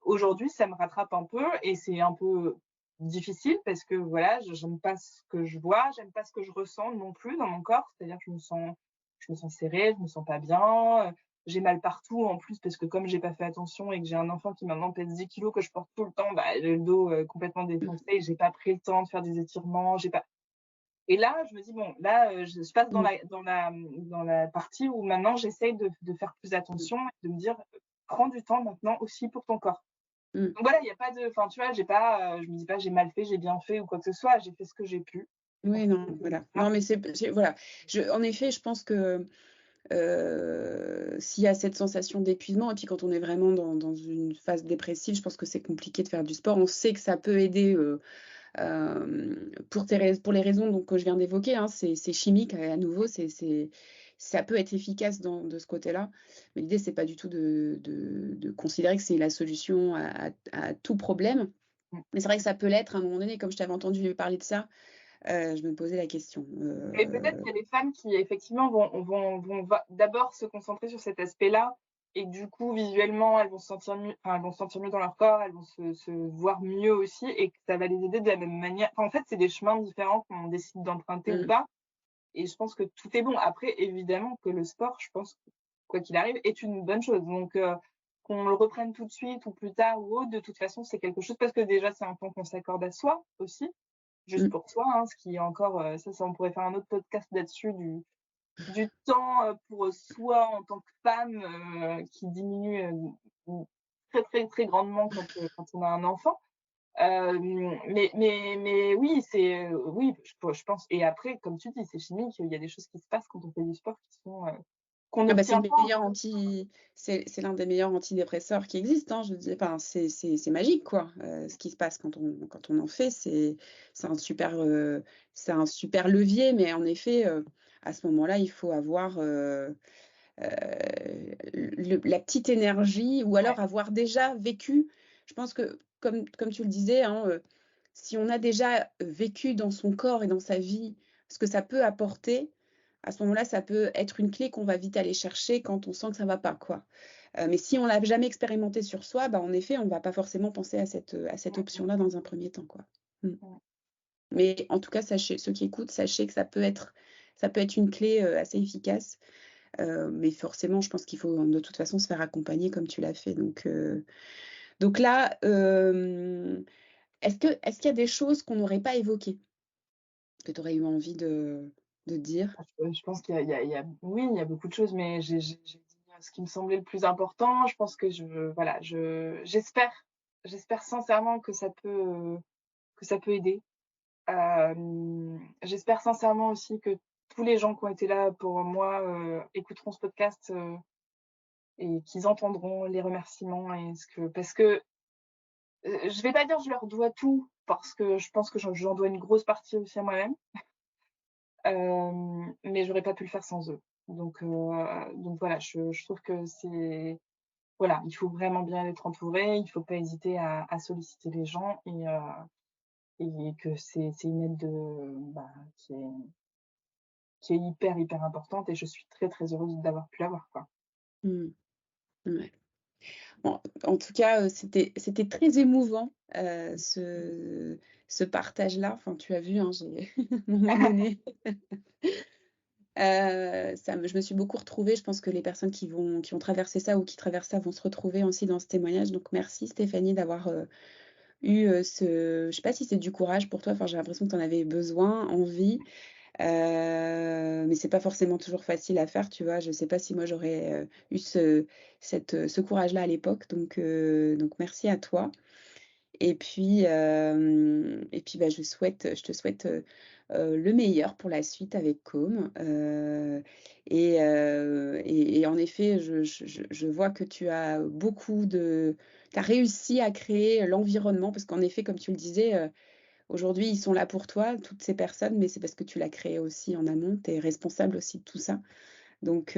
Aujourd'hui, ça me rattrape un peu et c'est un peu difficile parce que voilà, j'aime pas ce que je vois, j'aime pas ce que je ressens non plus dans mon corps. C'est-à-dire que je me sens serrée, je me sens pas bien, j'ai mal partout en plus parce que comme j'ai pas fait attention et que j'ai un enfant qui maintenant pèse 10 kilos que je porte tout le temps, bah, j'ai le dos, complètement Mmh. défoncé et j'ai pas pris le temps de faire des étirements, j'ai pas et là, je me dis: «Bon, là, je passe Mmh. dans la partie où maintenant j'essaye de faire plus Mmh. attention et de me dire: «Prends du temps maintenant aussi pour ton corps». Mmh. Donc voilà, il y a pas de enfin, tu vois, j'ai pas, je me dis pas: «J'ai mal fait, j'ai bien fait» ou quoi que ce soit. J'ai fait ce que j'ai pu. Pour Oui, non, trouver que voilà. ça Non, mais c'est voilà. En effet, je pense que, s'il y a cette sensation d'épuisement et puis quand on est vraiment dans une phase dépressive, je pense que c'est compliqué de faire du sport. On sait que ça peut aider, pour les raisons donc que je viens d'évoquer, hein. C'est chimique, à nouveau, ça peut être efficace de ce côté-là. Mais l'idée, c'est pas du tout de considérer que c'est la solution à tout problème. mmh. Mais c'est vrai que ça peut l'être à un moment donné, comme je t'avais entendu parler de ça, je me posais la question, Mais peut-être qu'il y a des femmes qui effectivement vont va d'abord se concentrer sur cet aspect-là et du coup, visuellement, elles vont se sentir mieux, enfin, elles vont se sentir mieux dans leur corps, elles vont se voir mieux aussi et que ça va les aider de la même manière. Enfin, en fait, c'est des chemins différents qu'on décide d'emprunter ou Mmh. pas et je pense que tout est bon. Après, évidemment que le sport, je pense, quoi qu'il arrive, est une bonne chose. Donc, qu'on le reprenne tout de suite ou plus tard ou autre, de toute façon, c'est quelque chose parce que déjà, c'est un temps qu'on s'accorde à soi aussi, juste Mmh. pour soi, hein, ce qui est encore, ça, on pourrait faire un autre podcast là-dessus, du temps, pour soi en tant que femme, qui diminue, très, très, très grandement quand on a un enfant. Mais oui, oui, je pense et après, comme tu dis, c'est chimique, il y a des choses qui se passent quand on fait du sport qui sont, qu'on Ah bah, n'obtient pas. c'est l'un des meilleurs antidépresseurs qui existent, hein, je dis enfin, c'est magique, quoi, ce qui se passe quand on en fait, c'est c'est un super levier, mais en effet, à ce moment-là, il faut avoir, la petite énergie ou Ouais, alors avoir déjà vécu. Je pense que comme tu le disais, hein, si on a déjà vécu dans son corps et dans sa vie ce que ça peut apporter, à ce moment-là, ça peut être une clé qu'on va vite aller chercher quand on sent que ça va pas, quoi. Mais si on l'a jamais expérimenté sur soi, bah, en effet, on va pas forcément penser à cette mmh, option-là dans un premier temps, quoi. Mmh. mmh. Mais en tout cas, sachez ceux qui écoutent, sachez que ça peut être une clé, assez efficace. Mais forcément, je pense qu'il faut de toute façon se faire accompagner comme tu l'as fait. Donc là, est-ce qu'il y a des choses qu'on n'aurait pas évoquées, que tu aurais eu envie de dire? Je pense qu'il y a oui, il y a beaucoup de choses, mais j'ai dit, ce qui me semblait le plus important. Je pense que voilà, j'espère sincèrement que ça peut aider. J'espère sincèrement aussi que tous les gens qui ont été là pour moi, écouteront ce podcast, et qu'ils entendront les remerciements et ce que parce que, je vais pas dire je leur dois tout parce que je pense que j'en dois une grosse partie aussi à moi-même, mais j'aurais pas pu le faire sans eux. Donc voilà, je trouve que c'est voilà, il faut vraiment bien être entouré, il faut pas hésiter à solliciter les gens et que c'est une aide bah, qui est hyper, hyper importante et je suis très, très heureuse d'avoir pu l'avoir, quoi. Mmh, ouais. En tout cas, c'était très émouvant, ce partage-là. Enfin, tu as vu, hein, j'ai à un moment donné, je me suis beaucoup retrouvée. Je pense que les personnes qui ont traversé ça ou qui traversent ça vont se retrouver aussi dans ce témoignage. Donc merci Stéphanie d'avoir, eu, je sais pas si c'est du courage pour toi, enfin j'ai l'impression que tu en avais besoin, envie, mais c'est pas forcément toujours facile à faire, tu vois? Je sais pas si moi j'aurais, eu ce courage-là à l'époque, donc merci à toi. Et puis, bah, je te souhaite, le meilleur pour la suite avec Com, et en effet, je vois que tu as réussi à créer l'environnement parce qu'en effet, comme tu le disais, aujourd'hui, ils sont là pour toi, toutes ces personnes, mais c'est parce que tu l'as créé aussi en amont. Tu es responsable aussi de tout ça. Donc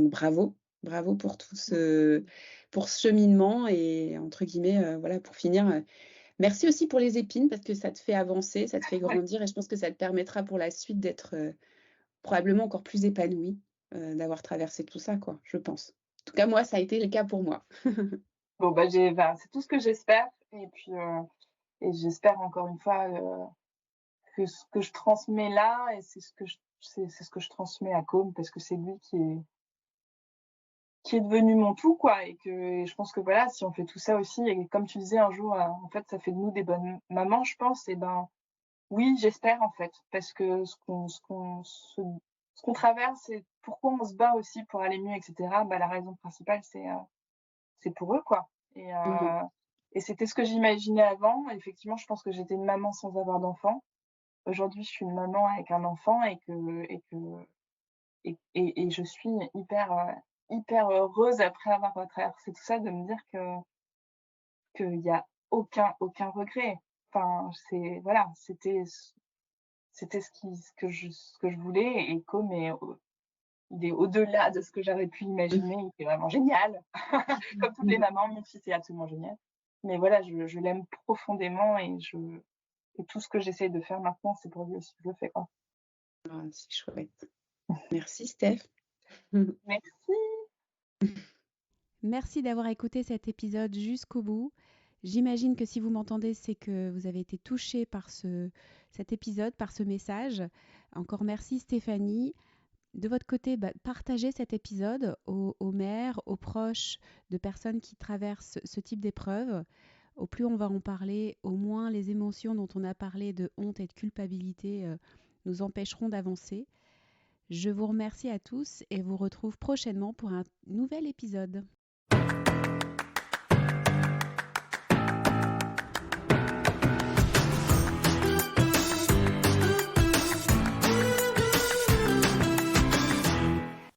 bravo, bravo pour ce cheminement et entre guillemets, voilà, pour finir, merci aussi pour les épines parce que ça te fait avancer, ça te fait grandir et je pense que ça te permettra pour la suite d'être, probablement encore plus épanouie, d'avoir traversé tout ça, quoi, je pense. En tout cas, moi, ça a été le cas pour moi. Bon, bah, c'est tout ce que j'espère et puis, et j'espère encore une fois, que ce que je transmets là et c'est ce que je transmets à Com parce que c'est lui qui est devenu mon tout, quoi et que je pense que, voilà, si on fait tout ça aussi et comme tu disais un jour, en fait, ça fait de nous des bonnes mamans, je pense et ben, oui, j'espère, en fait, parce que ce qu'on traverse et pourquoi on se bat aussi pour aller mieux et cetera, bah, la raison principale, c'est pour eux, quoi Mmh. et c'était ce que j'imaginais avant. Effectivement, je pense que j'étais une maman sans avoir d'enfant. Aujourd'hui, je suis une maman avec un enfant et je suis hyper heureuse après avoir traversé tout ça, de me dire qu'il y a aucun regret. Enfin, c'est voilà, c'était ce que je voulais et comme il est au-delà de ce que j'aurais pu imaginer, il est vraiment génial. Comme toutes les mamans, mon fils est absolument génial. Mais voilà, je l'aime profondément et tout ce que j'essaye de faire maintenant, c'est pour lui aussi que je le fais, quoi. Ah, c'est chouette. Merci Steph. Merci. Merci d'avoir écouté cet épisode jusqu'au bout. J'imagine que si vous m'entendez, c'est que vous avez été touché par cet épisode, par ce message. Encore merci Stéphanie. De votre côté, partagez cet épisode aux mères, aux proches de personnes qui traversent ce type d'épreuve. Au plus on va en parler, au moins les émotions dont on a parlé de honte et de culpabilité nous empêcheront d'avancer. Je vous remercie à tous et vous retrouve prochainement pour un nouvel épisode.